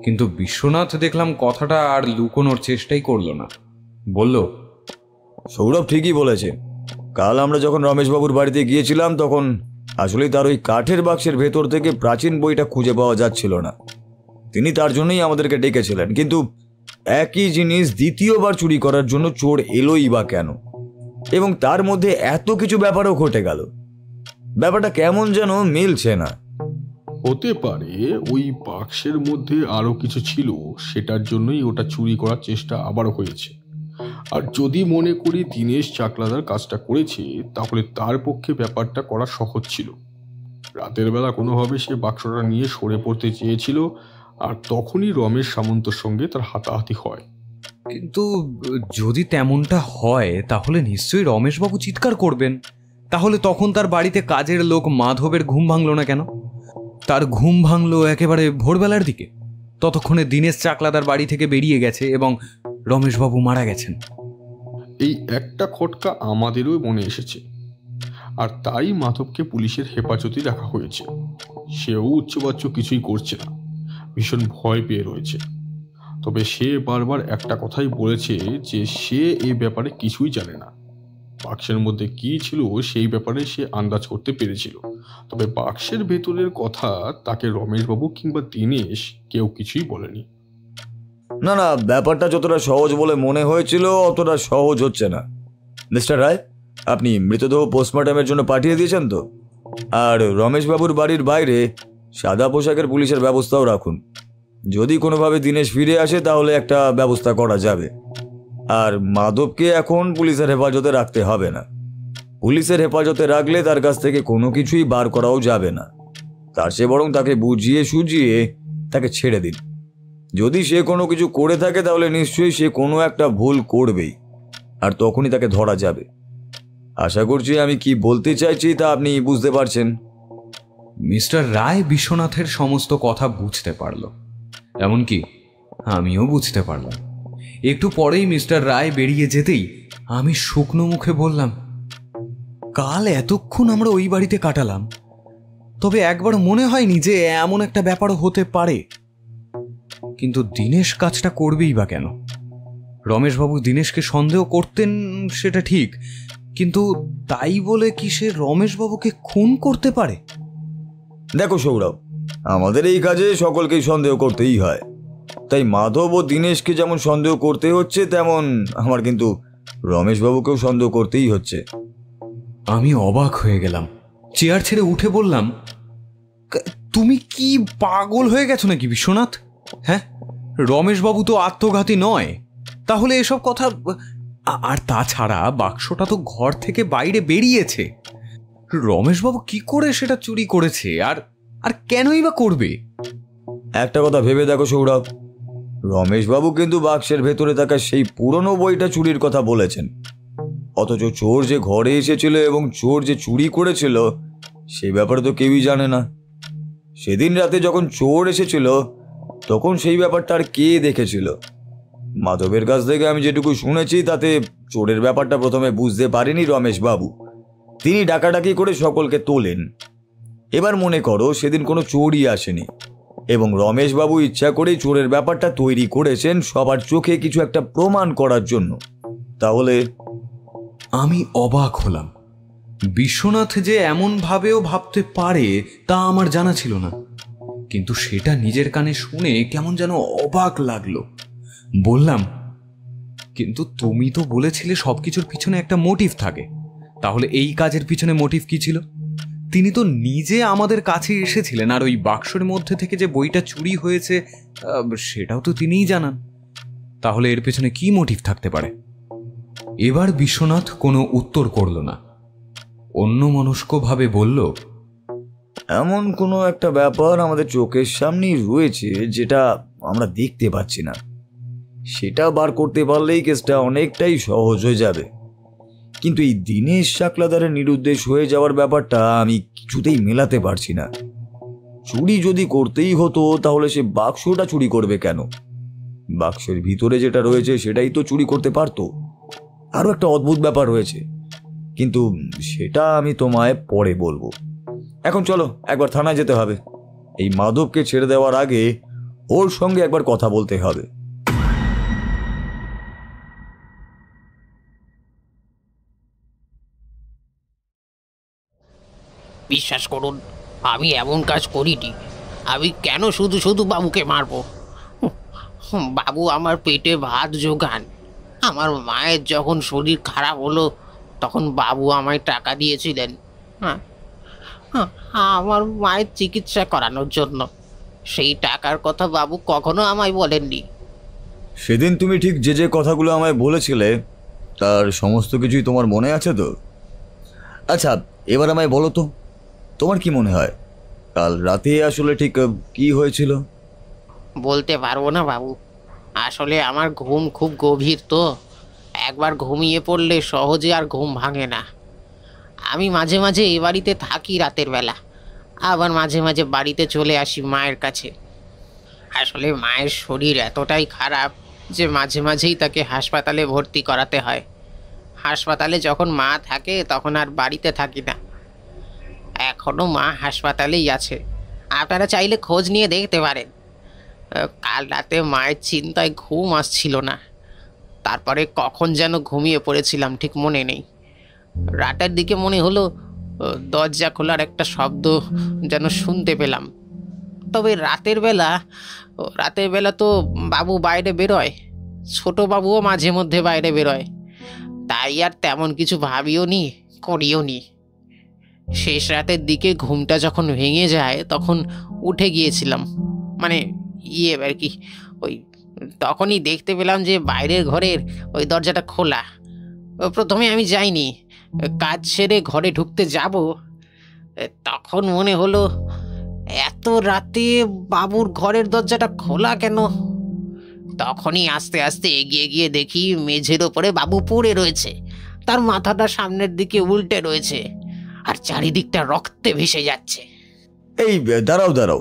কিন্তু বিশ্বনাথ দেখলাম কথাটা আর লুকোনোর চেষ্টাই করল না। বলল, সৌরভ ঠিকই বলেছে। কাল আমরা যখন রমেশবাবুর বাড়িতে গিয়েছিলাম তখন আসলে তার ওই কাঠের বাক্সের ভেতর থেকে প্রাচীন বইটা খুঁজে পাওয়া যাচ্ছিল না। তিনি তার জন্যই আমাদেরকে ডেকেছিলেন। কিন্তু একই জিনিস দ্বিতীয়বার চুরি করার জন্য চোর এলোই বা কেন? এবং তার মধ্যে এত কিছু ব্যাপারও ঘটে গেল। ব্যাপারটা কেমন যেন মিলছে না। হতে পারে ওই বাক্সের মধ্যে আরো কিছু ছিল, সেটার জন্যই ওটা চুরি করার চেষ্টা আবারও হয়েছে। আর যদি মনে করি দীনেশ চাকলাদার কাজটা করেছে, তাহলে তার পক্ষে ব্যাপারটা করা সহজ ছিল। রাতের বেলা কোনোভাবে সে বাক্সটা নিয়ে সরে পড়তে চেয়েছিল, আর তখনই রমেশ সামন্তর সঙ্গে তার হাতাহাতি হয়। কিন্তু যদি তেমনটা হয় তাহলে নিশ্চয়ই রমেশবাবু চিৎকার করবেন। তাহলে তখন তার বাড়িতে কাজের লোক মাধবের ঘুম ভাঙল না কেন? তার ঘুম ভাঙলো একেবারে ভোরবেলার দিকে। ততক্ষণে দীনেশ চাকলাদার বাড়ি থেকে বেরিয়ে গেছে এবং রমেশবাবু মারা গেছেন। এই একটা খটকা আমাদেরও মনে এসেছে, আর তাই মাধবকে পুলিশের হেফাজতে রাখা হয়েছে। সেও উচ্চবাচ্য কিছুই করছে না, ভীষণ ভয় পেয়ে রয়েছে। তবে সে বারবার একটা কথাই বলেছে যে সে এই ব্যাপারে কিছুই জানে না। বাক্সের মধ্যে কি ছিল সেই ব্যাপারে সে আন্দাজ করতে পেরেছিল, তবে বাক্সের ভেতরের কথা তাকে রমেশবাবু কিংবা দীনেশ কেউ কিছুই বলেনি। না না, ব্যাপারটা যতটা সহজ বলে মনে হয়েছিল অতটা সহজ হচ্ছে না। মিস্টার রায়, আপনি মৃতদেহ পোস্টমর্টমের জন্য পাঠিয়ে দিয়েছেন তো? আর রমেশবাবুর বাড়ির বাইরে সাদা পোশাকের পুলিশের ব্যবস্থাও রাখুন। যদি কোনোভাবে দীনেশ ফিরে আসে তাহলে একটা ব্যবস্থা করা যাবে। আর মাধবকে এখন পুলিশের হেফাজতে রাখতে হবে না। পুলিশের হেফাজতে রাখলে তার কাছ থেকে কোনো কিছুই বার করাও যাবে না। তার চেয়ে বরং তাকে বুঝিয়ে সুঝিয়ে তাকে ছেড়ে দিন। যদি সে কোনো কিছু করে থাকে তাহলে নিশ্চয়ই সে কোনো একটা ভুল করবেই, আর তখনই তাকে ধরা যাবে। আশা করছি আমি কি বলতে চাইছি তা আপনি বুঝতে পারছেন। মিস্টার রায় বিশ্বনাথের সমস্ত কথা বুঝতে পারল, এমনকি আমিও বুঝতে পারলাম। একটু পরেই মিস্টার রায় বেরিয়ে যেতেই আমি শুকনো মুখে বললাম, কাল এতক্ষণ আমরা ওই বাড়িতে কাটালাম, তবে একবার মনে হয়নি যে এমন একটা ব্যাপার হতে পারে। কিন্তু দীনেশ কাজটা করবেই বা কেন? রমেশবাবু দীনেশকে সন্দেহ করতেন সেটা ঠিক, কিন্তু তাই বলে কি সে রমেশবাবুকে খুন করতে পারে? দেখো সৌরভ, আমাদের এই কাজে সকলকেই সন্দেহ করতেই হয়, তাই মাধব ও দীনেশকে যেমন সন্দেহ করতে হচ্ছে, তেমন আমার কিন্তু রমেশবাবুকেও সন্দেহ করতেই হচ্ছে। আমি অবাক হয়ে গেলাম, চেয়ার ছেড়ে উঠে বললাম, তুমি কি পাগল হয়ে গেছো নাকি বিশ্বনাথ? হ্যাঁ, রমেশবাবু তো আত্মঘাতী নয়, তাহলে এসব কথা? আর তাছাড়া বাক্সটা তো ঘর থেকে বাইরে বেরিয়েছে, রমেশবাবু কি করে সেটা চুরি করেছে আর আর কেনই বা করবে? একটা কথা ভেবে দেখো সৌরভ, রমেশবাবু কিন্তু বাক্সের ভেতরে থাকা সেই পুরনো বইটা চুরির কথা বলেছেন, অথচ চোর যে ঘরে এসেছিল এবং চোর যে চুরি করেছিল সেই ব্যাপারে তো কেউই জানে না। সেদিন রাতে যখন চোর এসেছিল তখন সেই ব্যাপারটা আর কে দেখেছিল? মাধবের কাছ থেকে আমি যেটুকু শুনেছি তাতে চোরের ব্যাপারটা প্রথমে বুঝতে পারেনি রমেশবাবু, তিনি ডাকাডাকি করে সকলকে তোলেন। এবার মনে করো সেদিন কোনো চোরই আসেনি এবং রমেশবাবু ইচ্ছা করেই চোরের ব্যাপারটা তৈরি করেছেন সবার চোখে কিছু একটা প্রমাণ করার জন্য। তাহলে আমি অবাক হলাম, বিশ্বনাথ যে এমন ভাবেও ভাবতে পারে তা আমার জানা ছিল না, কিন্তু সেটা নিজের কানে শুনে কেমন যেন অবাক লাগলো। বললাম, কিন্তু তুমি তো বলেছিলে সবকিছুর পিছনে একটা মোটিভ থাকে, তাহলে এই কাজের পিছনে মোটিভ কি ছিল? তিনি তো নিজে আমাদের কাছে এসেছিলেন, আর ওই বাক্সের মধ্যে থেকে যে বইটা চুরি হয়েছে সেটাও তো তিনিই জানান, তাহলে এর পেছনে কি মোটিভ থাকতে পারে? এবার বিশ্বনাথ কোনো উত্তর করল না, অন্যমনস্কভাবে বলল, এমন কোনো একটা ব্যাপার আমাদের চোখের সামনেই রয়েছে যেটা আমরা দেখতে পাচ্ছি না, সেটা বার করতে পারলেই কেসটা অনেকটাই সহজ হয়ে যাবে। কিন্তু এই দীনেশ চাকলাদারের নিরুদ্দেশ হয়ে যাওয়ার ব্যাপারটা আমি কিছুতেই মেলাতে পারছি না। চুরি যদি করতেই হতো তাহলে সে বাক্সটা চুরি করবে কেন? বাক্সের ভিতরে যেটা রয়েছে সেটাই তো চুরি করতে পারতো। আরও একটা অদ্ভুত ব্যাপার রয়েছে, কিন্তু সেটা আমি তোমায় পরে বলবো। এখন চলো একবার থানায় যেতে হবে, এই মাধবকে ছেড়ে দেওয়ার আগে ওর সঙ্গে একবার কথা বলতে হবে। বিশ্বাস করুন, আমি এমন কাজ করিনি। আমি কেন শুধু শুধু বাবুকে মারবো? বাবু আমার পেটে ভাত জোগান। আমার মায়ের যখন শরীর খারাপ হলো তখন বাবু আমায় টাকা দিয়েছিলেন, হ্যাঁ, আমার মায়ের চিকিৎসা করানোর জন্য। সেই টাকার কথা বাবু কখনো আমায় বলেননি। সেদিন তুমি ঠিক যে যে কথাগুলো আমায় বলেছিলে তার সমস্ত কিছুই তোমার মনে আছে তো? আচ্ছা, এবার আমায় বলো তো, তোমার কি মনে হয় কাল রাতে আসলে ঠিক কি হয়েছিল? বলতে পারবো না বাবু, আসলে আমার ঘুম খুব গভীর তো, একবার ঘুমিয়ে পড়লে সহজে আর ঘুম ভাঙে না। আমি মাঝে মাঝে এ বাড়িতে থাকি রাতের বেলা, আবার মাঝে মাঝে বাড়িতে চলে আসি মায়ের কাছে। আসলে মায়ের শরীর এতটাই খারাপ যে মাঝে মাঝেই তাকে হাসপাতালে ভর্তি করাতে হয়। হাসপাতালে যখন মা থাকে তখন আর বাড়িতে থাকি না। এখনও মা হাসপাতালেই আছে, আপনারা চাইলে খোঁজ নিয়ে দেখতে পারেন। কাল রাতে মায়ের চিন্তায় ঘুম আসছিল না, তারপরে কখন যেন ঘুমিয়ে পড়েছিলাম ঠিক মনে নেই। রাতের দিকে মনে হলো দরজা খোলার একটা শব্দ যেন শুনতে পেলাম। তবে রাতের বেলা তো বাবু বাইরে বেরোয়, ছোট বাবুও মাঝে মধ্যে বাইরে বেরোয়, তাই আর তেমন কিছু ভাবিও নি করিও নি। শেষ রাতের দিকে ঘুমটা যখন ভেঙে যায় তখন উঠে গিয়েছিলাম, মানে আর কি, ওই তখনই দেখতে পেলাম যে বাইরের ঘরের ওই দরজাটা খোলা। প্রথমে আমি যাইনি, কাজ সেরে ঘরে ঢুকতে যাব, তখন মনে হলো এত রাতে বাবুর ঘরের দরজাটা খোলা কেন। তখনই আস্তে আস্তে এগিয়ে গিয়ে দেখি মেঝের ওপরে বাবু পড়ে রয়েছে, তার মাথাটা সামনের দিকে উল্টে রয়েছে আর চারিদিকটা রক্তে ভেসে যাচ্ছে। এই দাঁড়াও দাঁড়াও,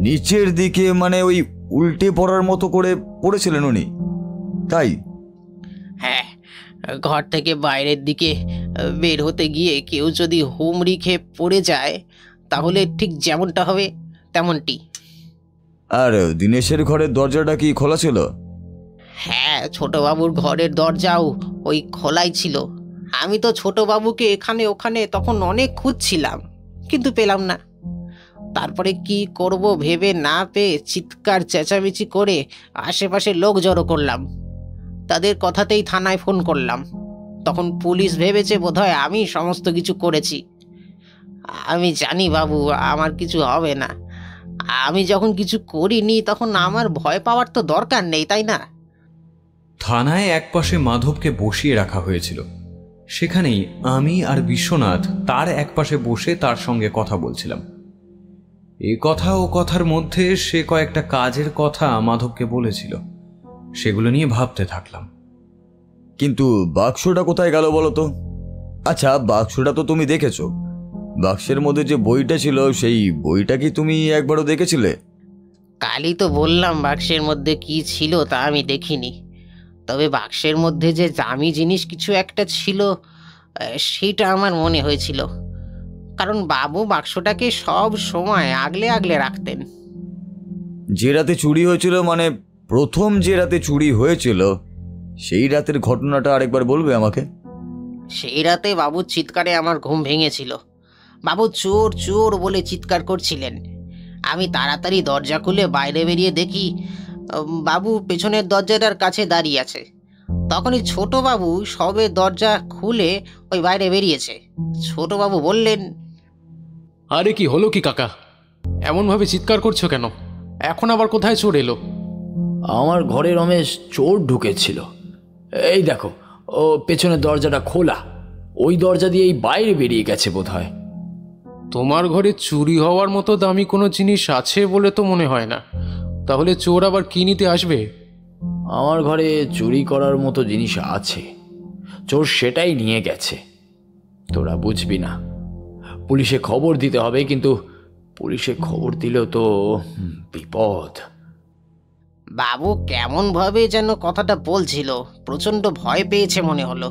নিচের দিকে মানে ওই উল্টে পড়ার মতো করে পড়েছিলেন উনি, তাই? হ্যাঁ, ঘর থেকে বাইরের দিকে বের হতে গিয়ে কেউ যদি হুমড়ি খেয়ে পড়ে যায় তাহলে ঠিক যেমনটা হবে তেমনটি। আর দিনেশের ঘরের দরজাটা কি খোলা ছিল? হ্যাঁ, ছোটবাবুর ঘরের দরজাও ওই খোলাই ছিল। আমি তো ছোটবাবুকে এখানে ওখানে তখন অনেক খুঁজছিলাম, কিন্তু পেলাম না। তারপরে কি করব ভেবে না পেয়ে চিৎকার চেঁচামেচি করে আশেপাশে লোক জড়ো করলাম। তাদের কথাতেই থানায় ফোন করলাম। তখন পুলিশ ভেবেছে বোধহয় আমি সমস্ত কিছু করেছি। আমি জানি বাবু, আমার কিছু হবে না। আমি যখন কিছু করিনি তখন আমার ভয় পাওয়ার তো দরকার নেই, তাই না? থানায় একপাশে মাধবকে বসিয়ে রাখা হয়েছিল। সেখানেই আমি আর বিশ্বনাথ তার একপাশে বসে তার সঙ্গে কথা বলছিলাম। এ কথা ও কথার মধ্যে সে কয়েকটা কাজের কথা মাধবকে বলেছিল, সেগুলো নিয়ে ভাবতে থাকলাম। কিন্তু বাক্সটা কোথায় গেল বলো তো? আচ্ছা, বাক্সটা তো তুমি দেখেছো। বাক্সের মধ্যে যে বইটা ছিল সেই বইটা কি তুমি একবারও দেখেছিলে? কালই তো বললাম বাক্সের মধ্যে কি ছিল তা আমি দেখিনি। তবে বাক্সের মধ্যে যে দামি জিনিস কিছু একটা ছিল সেটা আমার মনে হয়েছিল, কারণ বাবু বাক্সটাকে সব সময় আগলে আগলে রাখতেন। যে রাতে চুরি হয়েছিল, মানে প্রথম যে রাতে চুরি হয়েছিল, সেই রাতের ঘটনাটা আরেকবার বলবে আমাকে? সেই রাতে বাবুর চিৎকারে আমার ঘুম ভেঙেছিল। বাবু চোর চোর বলে চিৎকার করছিলেন। আমি তাড়াতাড়ি দরজা খুলে বাইরে বেরিয়ে দেখি বাবু পেছনের দরজাটার কাছে দাঁড়িয়ে আছে। তখনই ছোটবাবু সবে দরজা খুলে ওই বাইরে বেরিয়েছে। ছোটবাবু বললেন, আরে কি হলো কি কাকা, এমনভাবে চিৎকার করছো কেন? এখন আবার কোথায় চোর এলো? আমার ঘরে রমেশ চোর ঢুকেছিল। এই দেখো, ও পেছনের দরজাটা খোলা। ওই দরজা দিয়েই বাইরে বেরিয়ে গেছে বোধহয়। তোমার ঘরে চুরি হওয়ার মতো দামি কোনো জিনিস আছে বলে তো মনে হয় না। তাহলে চোর আবার কি নিতে আসবে? আমার ঘরে চুরি করার মতো জিনিস আছে, চোর সেটাই নিয়ে গেছে। তোরা বুঝবি না। পুলিশে খবর দিতে হবে, কিন্তু পুলিশে খবর দিলেও তো বিপদ। বাবু কেমন ভাবে যেন কথাটা বলছিল, প্রচন্ড ভয় পেয়েছে মনে হলো।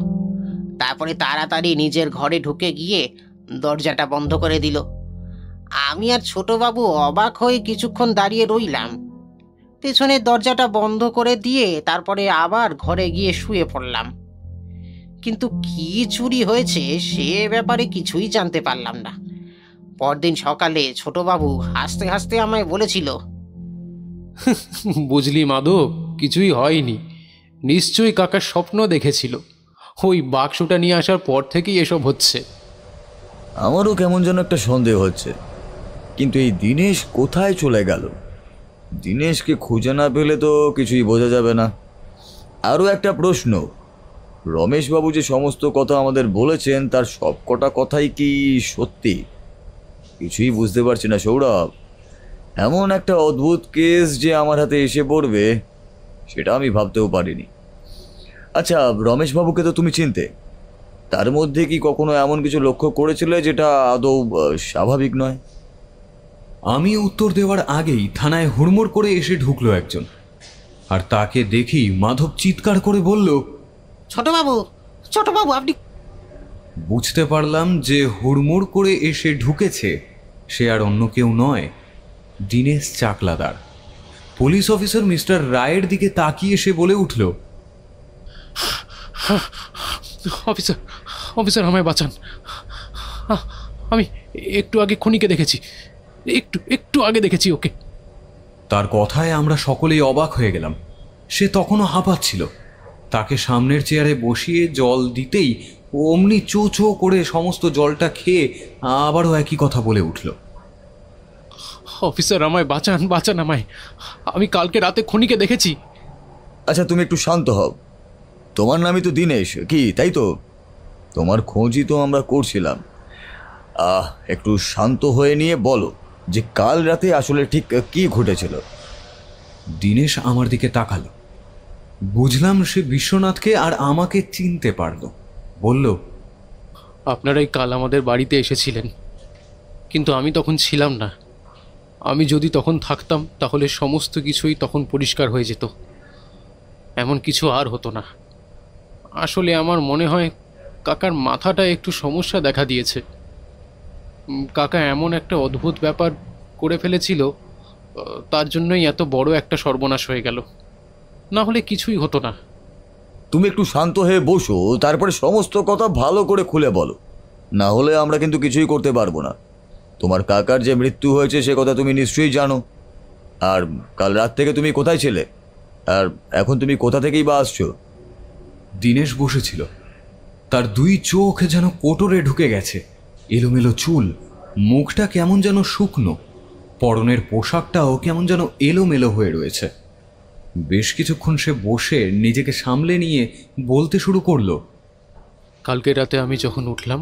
তারপরে তাড়াতাড়ি নিজের ঘরে ঢুকে গিয়ে দরজাটা বন্ধ করে দিল। আমি আর ছোটবাবু অবাক হয়ে কিছুক্ষণ দাঁড়িয়ে রইলাম। পেছনের দরজাটা বন্ধ করে দিয়ে তারপরে আবার ঘরে গিয়ে শুয়ে পড়লাম। কিন্তু কি চুরি হয়েছে সে ব্যাপারে কিছুই জানতে পারলাম না। পরদিন সকালে ছোটবাবু হাসতে হাসতে আমায় বলেছিল, বুঝলি মাধব, কিছুই হয়নি। নিশ্চয়ই কাকা স্বপ্ন দেখেছিল। ওই বাক্সটা নিয়ে আসার পর থেকেই এসব হচ্ছে। আমারও কেমন যেন একটা সন্দেহ হচ্ছে। কিন্তু এই দিনেশ কোথায় চলে গেল? দিনেশকে খুঁজে না পেলে তো কিছুই বোঝা যাবে না। আরও একটা প্রশ্ন, রমেশবাবু যে সমস্ত কথা আমাদের বলেছেন তার সব কটা কথাই কি সত্যি? কিছুই বুঝতে পারছি না সৌরভ। এমন একটা অদ্ভুত কেস যে আমার হাতে এসে পড়বে সেটা আমি ভাবতেও পারিনি। আচ্ছা, রমেশবাবুকে তো তুমি চিনতে, তার মধ্যে কি কখনো এমন কিছু লক্ষ্য করেছিলে যেটা আদৌ স্বাভাবিক নয়? আমি উত্তর দেওয়ার আগেই থানায় হুড়মুড় করে এসে ঢুকলো একজন। আর তাকে দেখেই মাধব চিৎকার করে বলল, ছোটবাবু ছোটবাবু আপনি। বুঝতে পারলাম যে হুড়মুড় করে এসে ঢুকেছে সে আর অন্য কেউ নয়, Dinesh Chakladar. Police officer mister রায়ের দিকে তাকিয়ে সে বলে উঠল, অফিসার, অফিসার আমায় বাঁচান। আমি একটু আগে খনিকে দেখেছি, একটু আগে দেখেছি ওকে। তার কথায় আমরা সকলেই অবাক হয়ে গেলাম। সে তখনও হাঁপাচ্ছিল। তাকে সামনের চেয়ারে বসিয়ে জল দিতেই অমনি চো চো করে সমস্ত জলটা খেয়ে আবারও একই কথা বলে উঠল, অফিসার আমায় বাঁচান, বাঁচান আমায়। আমি কালকে রাতে খনিকে দেখেছি। আচ্ছা, তুমি একটু শান্ত হও। তোমার নামই তো দিনেশ, কি তাই তো? তোমার খোঁজই তো আমরা করছিলাম। একটু শান্ত হয়ে নিয়ে বলো যে কাল রাতে আসলে ঠিক কি ঘটেছিল। দিনেশ আমার দিকে তাকালো। বুঝলাম সে বিশ্বনাথকে আর আমাকে চিনতে পারল। বলল, আপনারাই কাল আমাদের বাড়িতে এসেছিলেন, কিন্তু আমি তখন ছিলাম না। আমি যদি তখন থাকতাম তাহলে সমস্ত কিছুই তখন পরিষ্কার হয়ে যেত। এমন কিছু আর হতো না। আসলে আমার মনে হয় কাকার মাথাটা একটু সমস্যা দেখা দিয়েছে। কাকা এমন একটা অদ্ভুত ব্যাপার করে ফেলেছিল, তার জন্যই এত বড় একটা সর্বনাশ হয়ে গেল, না হলে কিছুই হতো না। তুমি একটু শান্ত হয়ে বসো, তারপরে সমস্ত কথা ভালো করে খুলে বলো, না হলে আমরা কিন্তু কিছুই করতে পারবো না। তোমার কাকার যে মৃত্যু হয়েছে সে কথা তুমি নিশ্চয়ই জানো। আর কাল রাত থেকে তুমি কোথায় ছিলে, আর এখন তুমি কোথা থেকেই বা আসছো? দীনেশ বসেছিল, তার দুই চোখ যেন কোটরে ঢুকে গেছে, এলোমেলো চুল, মুখটা কেমন যেন শুকনো, পরনের পোশাকটাও কেমন যেন এলোমেলো হয়ে রয়েছে। বেশ কিছুক্ষণ সে বসে নিজেকে সামলে নিয়ে বলতে শুরু করলো। কালকে রাতে আমি যখন উঠলাম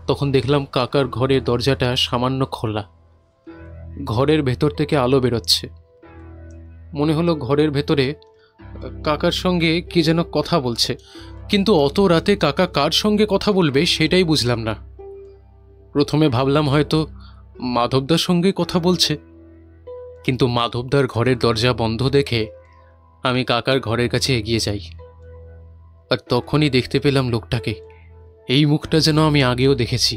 তখন দেখলাম কাকার ঘরের দরজাটা সামান্য খোলা। ঘরের ভেতর থেকে আলো বেরোচ্ছে। মনে হলো ঘরের ভেতরে কাকার সঙ্গে কি যেন কথা বলছে, কিন্তু অত রাতে কাকা কার সঙ্গে কথা বলবে সেটাই বুঝলাম না। প্রথমে ভাবলাম হয়তো মাধবদার সঙ্গে কথা বলছে, কিন্তু মাধবদার ঘরের দরজা বন্ধ দেখে আমি কাকার ঘরের কাছে এগিয়ে যাই। আর তখনই দেখতে পেলাম লোকটাকে। এই মুখটা যেন আমি আগেও দেখেছি।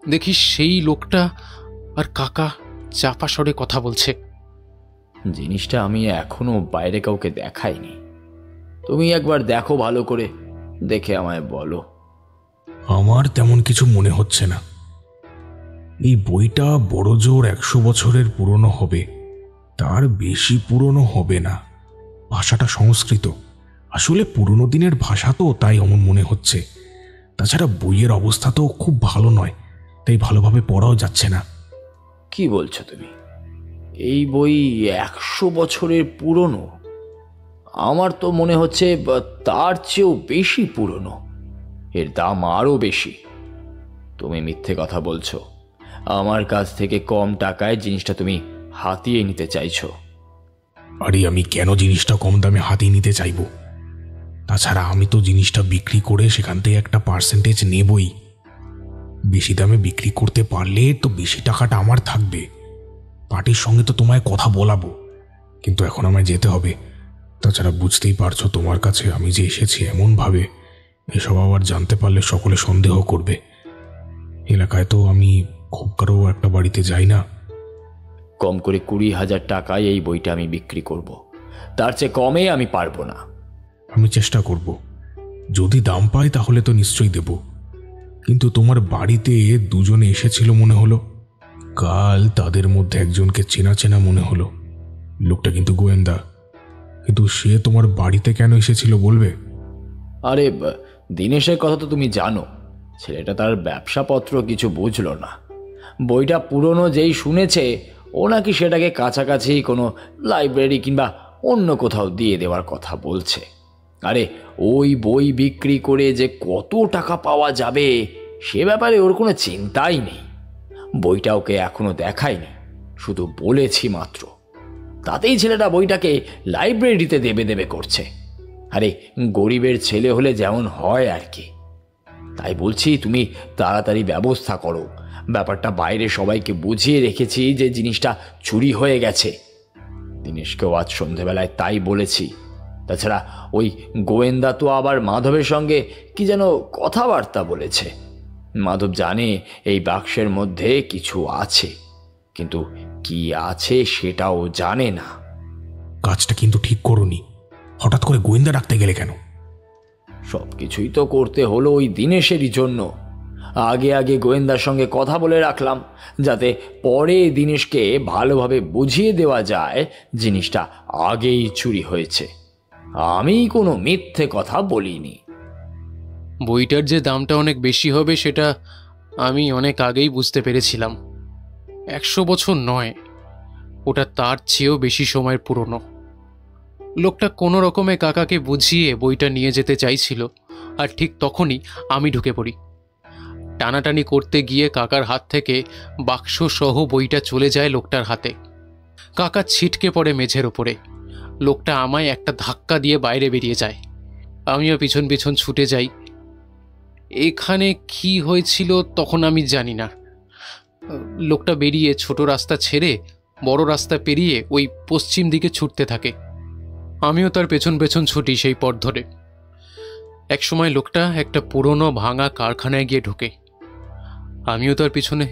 দেখি সেই লোকটা আর কাকা চাপা স্বরে কথা বলছে। জিনিসটা আমি এখনো বাইরে কাউকে দেখাইনি। তুমি একবার দেখো ভালো করে, দেখে আমায় বলো। আমার তেমন কিছু মনে হচ্ছে না। এই বইটা বড় জোর 100 বছরের পুরনো হবে, তার বেশি পুরনো হবে না। ভাষাটা সংস্কৃত, আসলে পুরনো দিনের ভাষা তো, তাই এমন মনে হচ্ছে। তাছাড়া বইয়ের অবস্থা তো খুব ভালো নয়, তাই ভালোভাবে পড়াও যাচ্ছে না। কি বলছো তুমি? এই বই 100 বছরের পুরনো? আমার তো মনে হচ্ছে তার চেয়েও বেশি পুরনো, এর দাম আরও বেশি। তুমি মিথ্যে কথা বলছো। আমার কাছ থেকে কম টাকায় জিনিসটা তুমি হাতিয়ে নিতে চাইছো। আরে আমি কেন জিনিসটা কম দামে হাতিয়ে নিতে চাইব? তাছাড়া আমি তো জিনিসটা বিক্রি করে সেখান থেকে একটা পার্সেন্টেজ নেবই। বেশি দামে বিক্রি করতে পারলে তো বেশি টাকাটা আমার থাকবে। পার্টির সঙ্গে তো তোমায় কথা বলাবো, কিন্তু এখন আমায় যেতে হবে। তাছাড়া বুঝতেই পারছো তোমার কাছে আমি যে এসেছি এমনভাবে, এসব আবার জানতে পারলে সকলে সন্দেহ করবে। এলাকায় তো আমি খুব কারো একটা বাড়িতে যাই না। কম করে 20,000 টাকায় এই বইটা আমি বিক্রি করব, তার চেয়ে কমে আমি পারবো না। আমি চেষ্টা করব, যদি দাম পাই তাহলে তো নিশ্চয়ই দেব। কিন্তু তোমার বাড়িতে দুজনে এসেছিল মনে হলো, কাল তাদের মধ্যে একজনকে চেনা চেনা মনে হলো। লোকটা কিন্তু গোয়েন্দা, কিন্তু সে তোমার বাড়িতে কেন এসেছিল বলবে? আরে দীনেশের কথা তো তুমি জানো। ছেলেটা তার ব্যবসাপত্র কিছু বুঝলো না। বইটা পুরনো যেই শুনেছে, ও নাকি সেটাকে কাছাকাছি কোনো লাইব্রেরি কিংবা অন্য কোথাও দিয়ে দেওয়ার কথা বলছে। আরে ওই বই বিক্রি করে যে কত টাকা পাওয়া যাবে সে ব্যাপারে ওর কোনো চিন্তাই নেই। বইটা ওকে এখনো দেখায়নি, শুধু বলেছি মাত্র। তাতেই ছেলেটা বইটাকে লাইব্রেরিতে দেবে করছে। আরে গরিবের ছেলে হলে যেমন হয় আর কি। তাই বলছি তুমি তাড়াতাড়ি ব্যবস্থা করো। ব্যাপারটা বাইরে সবাইকে বুঝিয়ে রেখেছি যে জিনিসটা চুরি হয়ে গেছে। দীনেশকেও আজ সন্ধেবেলায় তাই বলেছি। তাছাড়া ওই গোয়েন্দা তো আবার মাধবের সঙ্গে কি যেন কথাবার্তা বলেছে। মাধব জানে এই বাক্সের মধ্যে কিছু আছে, কিন্তু কি আছে সেটাও জানে না। কাজটা কিন্তু ঠিক করোনি। হঠাৎ করে গোয়েন্দা ডাকতে গেলে কেন? সবকিছুই তো করতে হলো ওই দীনেশেরই জন্য। আগে আগে গোয়েন্দার সঙ্গে কথা বলে রাখলাম, যাতে পরে দীনেশকে ভালোভাবে বুঝিয়ে দেওয়া যায় জিনিসটা আগেই চুরি হয়েছে। আমি কোনো মিথ্যে কথা বলিনি। বইটার যে দামটা অনেক বেশি হবে সেটা আমি অনেক আগেই বুঝতে পেরেছিলাম। 100 বছর নয়, ওটা তার চেয়েও বেশি সময়ের পুরনো। লোকটা কোনো রকমে কাকাকে বুঝিয়ে বইটা নিয়ে যেতে চাইছিল, আর ঠিক তখনই আমি ঢুকে পড়ি। টানাটানি করতে গিয়ে কাকার হাত থেকে বাক্স সহ বইটা চলে যায় লোকটার হাতে। কাকা ছিটকে পড়ে মেঝের ওপরে। লোকটা আমায় একটা ধাক্কা দিয়ে বাইরে বেরিয়ে যায়। আমিও পিছন পিছন ছুটে যাই। এখানে কি হয়েছিল তখন আমি জানি না। লোকটা বেরিয়ে ছোট রাস্তা ছেড়ে বড় রাস্তা পেরিয়ে ওই পশ্চিম দিকে ছুটতে থাকে। আমিও তার পেছন পেছন ছুটি সেই পথ ধরে। একসময় লোকটা একটা পুরনো ভাঙা কারখানায় গিয়ে ঢোকে। আমিও তার পিছনে,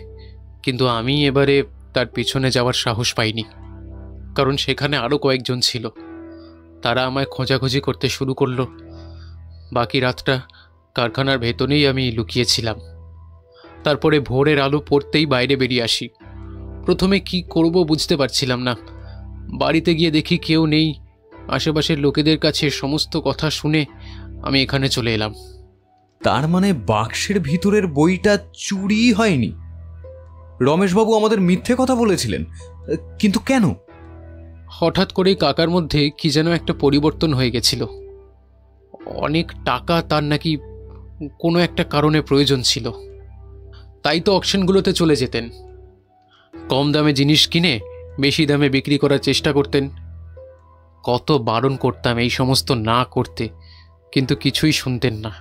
কিন্তু আমি এবারে তার পিছনে যাওয়ার সাহস পাইনি, কারণ সেখানে আরও কয়েকজন ছিল। তারা আমায় খোঁজাখুঁজি করতে শুরু করলো। বাকি রাতটা কারখানার ভেতরেই আমি লুকিয়েছিলাম। তারপরে ভোরের আলো পড়তেই বাইরে বেরিয়ে আসি। প্রথমে কি করব বুঝতে পারছিলাম না। বাড়িতে গিয়ে দেখি কেউ নেই। আশেপাশের লোকেদের কাছে সমস্ত কথা শুনে আমি এখানে চলে এলাম। তার মানে বাক্সের ভিতরের বইটা চুরি হয়নি? রমেশবাবু আমাদের মিথ্যে কথা বলেছিলেন, কিন্তু কেন? হঠাৎ করেই কাকার মধ্যে কি যেন একটা পরিবর্তন হয়ে গেছিল। অনেক টাকা তার নাকি কোনো একটা কারণে প্রয়োজন ছিল, তাই তো অকশনগুলোতে চলে যেতেন। কম দামে জিনিস কিনে বেশি দামে বিক্রি করার চেষ্টা করতেন। কত বারণ করতাম এই সমস্ত না করতে, কিন্তু কিছুই শুনতেন না।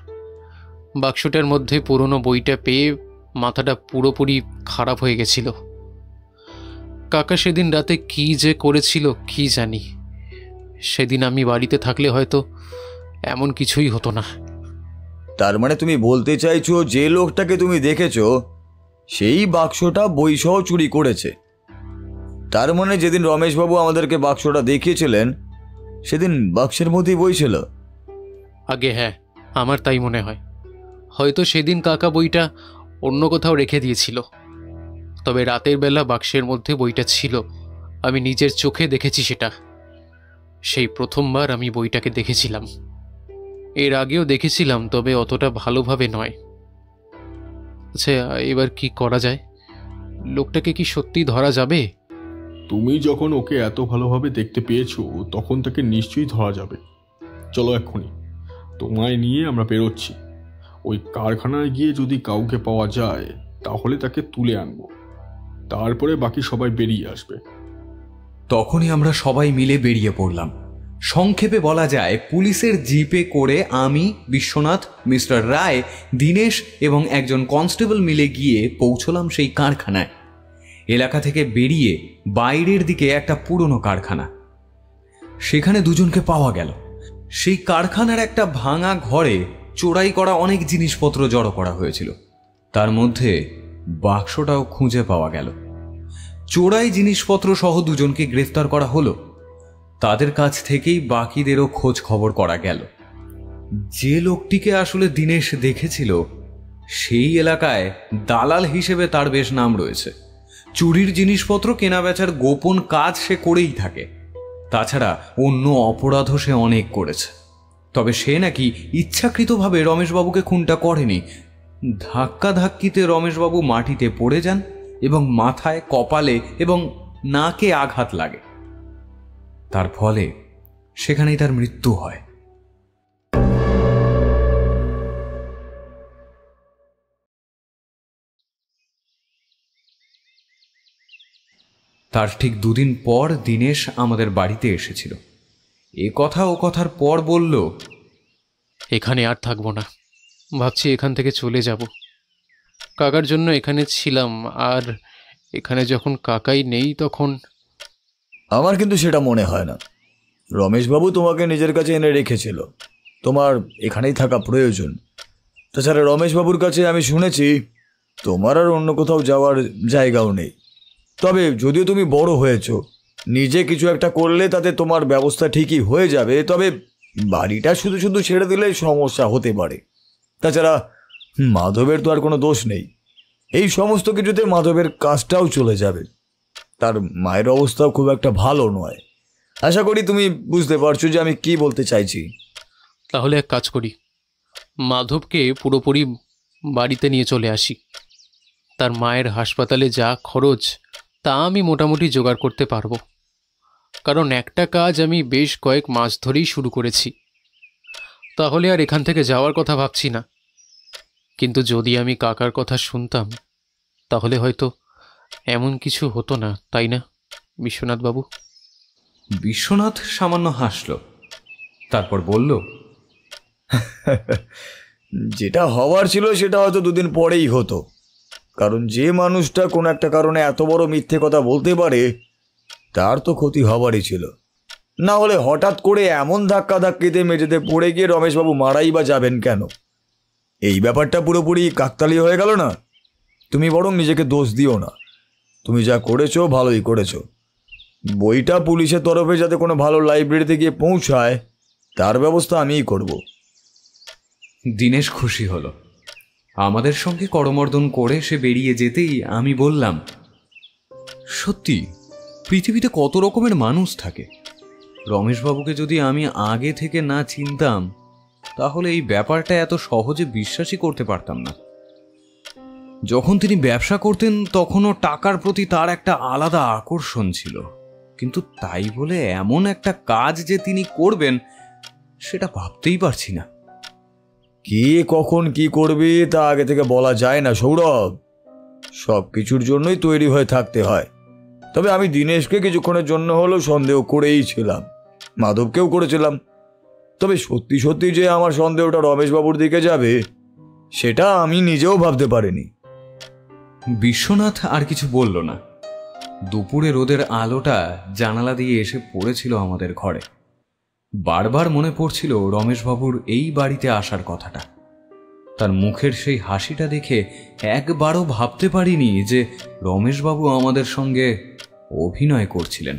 বাক্সটার মধ্যে পুরনো বইটা পেয়ে মাথাটা পুরোপুরি খারাপ হয়ে গেছিল। কাকা সেদিন রাতে কি যে করেছিল কি জানি। সেদিন আমি বাড়িতে থাকলে হয়তো এমন কিছুই হতো না। তার মানে তুমি বলতে চাইছো যে লোকটাকে তুমি দেখেছো সেই বাক্সটা বইসহ চুরি করেছে? তার মানে যেদিন রমেশবাবু আমাদেরকে বাক্সটা দেখিয়েছিলেন সেদিন বাক্সের মধ্যেই বই ছিল? আগে হ্যাঁ, আমার তাই মনে হয়। হয়তো সেদিন কাকা বইটা অন্য কোথাও রেখে দিয়েছিল, তবে রাতের বেলা বাক্সের মধ্যে বইটা ছিল। আমি নিজের চোখে দেখেছি সেটা। সেই প্রথমবার আমি বইটাকে দেখেছিলাম। এর আগেও দেখেছিলাম, তবে অতটা ভালোভাবে নয়। আচ্ছা, এবার কি করা যায়? লোকটাকে কি সত্যি ধরা যাবে? তুমি যখন ওকে এত ভালোভাবে দেখতে পেয়েছো তখন তাকে নিশ্চয়ই ধরা যাবে। চলো এক্ষুনি, তোমায় নিয়ে আমরা বেরোচ্ছি। ওই কারখানায় গিয়ে যদি কাউকে পাওয়া যায় তাহলে তাকে তুলে আনবো, তারপরে বাকি সবাই বেরিয়ে আসবে। তখনই আমরা সবাই মিলে বেরিয়ে পড়লাম। সংক্ষেপে বলা যায়, পুলিশের জিপে করে আমি, বিশ্বনাথ, মিস্টার রায়, দীনেশ এবং একজন কনস্টেবল মিলে গিয়ে পৌঁছলাম সেই কারখানায়। এলাকা থেকে বেরিয়ে বাইরের দিকে একটা পুরনো কারখানা। সেখানে দুজনকে পাওয়া গেল। সেই কারখানার একটা ভাঙা ঘরে চোরাই করা অনেক জিনিসপত্র জড়ো করা হয়েছিল। তার মধ্যে বাক্সটাও খুঁজে পাওয়া গেল। চোরাই জিনিসপত্র সহ দুজনকে গ্রেফতার করা হলো। তাদের কাছ থেকেই বাকিদেরও খোঁজ খবর করা গেল। যে লোকটিকে আসলে দীনেশ দেখেছিল সেই এলাকায় দালাল হিসেবে তার বেশ নাম রয়েছে। চুরির জিনিসপত্র কেনাবেচার গোপন কাজ সে করেই থাকে। তাছাড়া অন্য অপরাধও সে অনেক করেছে। তবে সে নাকি ইচ্ছাকৃতভাবে রমেশবাবুকে খুনটা করেনি। ধাক্কাধাক্কিতে রমেশবাবু মাটিতে পড়ে যান এবং মাথায়, কপালে এবং নাকে আঘাত লাগে। তার ফলে সেখানেই তার মৃত্যু হয়। তার ঠিক দুদিন পর দীনেশ আমাদের বাড়িতে এসেছিল। এ কথা ও কথার পর বলল, এখানে আর থাকবো না, ভাবছি এখান থেকে চলে যাব। কাকার জন্য এখানে ছিলাম, আর এখানে যখন কাকাই নেই তখন। আমার কিন্তু সেটা মনে হয় না। রমেশবাবু তোমাকে নিজের কাছে এনে রেখেছিল, তোমার এখানেই থাকা প্রয়োজন। তাছাড়া রমেশবাবুর কাছে আমি শুনেছি তোমার আর অন্য কোথাও যাওয়ার জায়গাও নেই। তবে যদিও তুমি বড় হয়েছো, নিজে কিছু একটা করলে তাতে তোমার ব্যবস্থা ঠিকই হয়ে যাবে। তবে বাড়িটা শুধু শুধু ছেড়ে দিলে সমস্যা হতে পারে। তাছাড়া মাধবের তো আর কোনো দোষ নেই। এই সমস্ত কিছুতে মাধবের কাজটাও চলে যাবে। তার মায়ের অবস্থাও খুব একটা ভালো নয়। আশা করি তুমি বুঝতে পারছো যে আমি কি বলতে চাইছি। তাহলে এক কাজ করি, মাধবকে পুরোপুরি বাড়িতে নিয়ে চলে আসি। তার মায়ের হাসপাতালে যা খরচ তা আমি মোটামুটি জোগাড় করতে পারবো, কারণ একটা কাজ আমি বেশ কয়েক মাস ধরেই শুরু করেছি। তাহলে আর এখান থেকে যাওয়ার কথা ভাবছি না। কিন্তু যদি আমি কাকার কথা শুনতাম তাহলে হয়তো এমন কিছু হতো না, তাই না বিশ্বনাথ বাবু? বিশ্বনাথ সামান্য হাসল, তারপর বলল, যেটা হওয়ার ছিল সেটা হয়তো দুদিন পরেই হতো। কারণ যে মানুষটা কোনো একটা কারণে এত বড় মিথ্যে কথা বলতে পারে তার তো ক্ষতি হওয়ারই ছিল। না হলে হঠাৎ করে এমন ধাক্কিতে মেঝেতে পড়ে গিয়ে রমেশবাবু মারাই বা যাবেন কেন? এই ব্যাপারটা পুরোপুরি কাকতালি হয়ে গেল না? তুমি বরং নিজেকে দোষ দিও না। তুমি যা করেছো ভালোই করেছো। বইটা পুলিশের তরফে যাতে কোনো ভালো লাইব্রেরিতে গিয়ে পৌঁছায় তার ব্যবস্থা আমিই করব। দীনেশ খুশি হলো। আমাদের সঙ্গে করমর্দন করে সে বেরিয়ে যেতেই আমি বললাম, সত্যি পৃথিবীতে কত রকমের মানুষ থাকে। রমেশবাবুকে যদি আমি আগে থেকে না চিনতাম তাহলে এই ব্যাপারটা এত সহজে বিশ্বাসই করতে পারতাম না। যখন তিনি ব্যবসা করতেন তখনও টাকার প্রতি তার একটা আলাদা আকর্ষণ ছিল, কিন্তু তাই বলে এমন একটা কাজ যে তিনি করবেন সেটা ভাবতেই পারছি না। কে কখন কি করবে তা আগে থেকে বলা যায় না সৌরভ। সব কিছুর জন্যই তৈরি হয়ে থাকতে হয়। তবে আমি দীনেশকে কিছুক্ষণের জন্য হলেও সন্দেহ করেই ছিলাম, মাধবকেও করেছিলাম। তবে সত্যি সত্যি যে আমার সন্দেহটা রমেশবাবুর দিকে যাবে সেটা আমি নিজেও ভাবতে পারিনি। বিশ্বনাথ আর কিছু বলল না। দুপুরে রোদের আলোটা জানালা দিয়ে এসে পড়েছিল আমাদের ঘরে। বারবার মনে পড়ছিল রমেশবাবুর এই বাড়িতে আসার কথাটা। তার মুখের সেই হাসিটা দেখে একবারও ভাবতে পারিনি যে রমেশবাবু আমাদের সঙ্গে অভিনয় করছিলেন।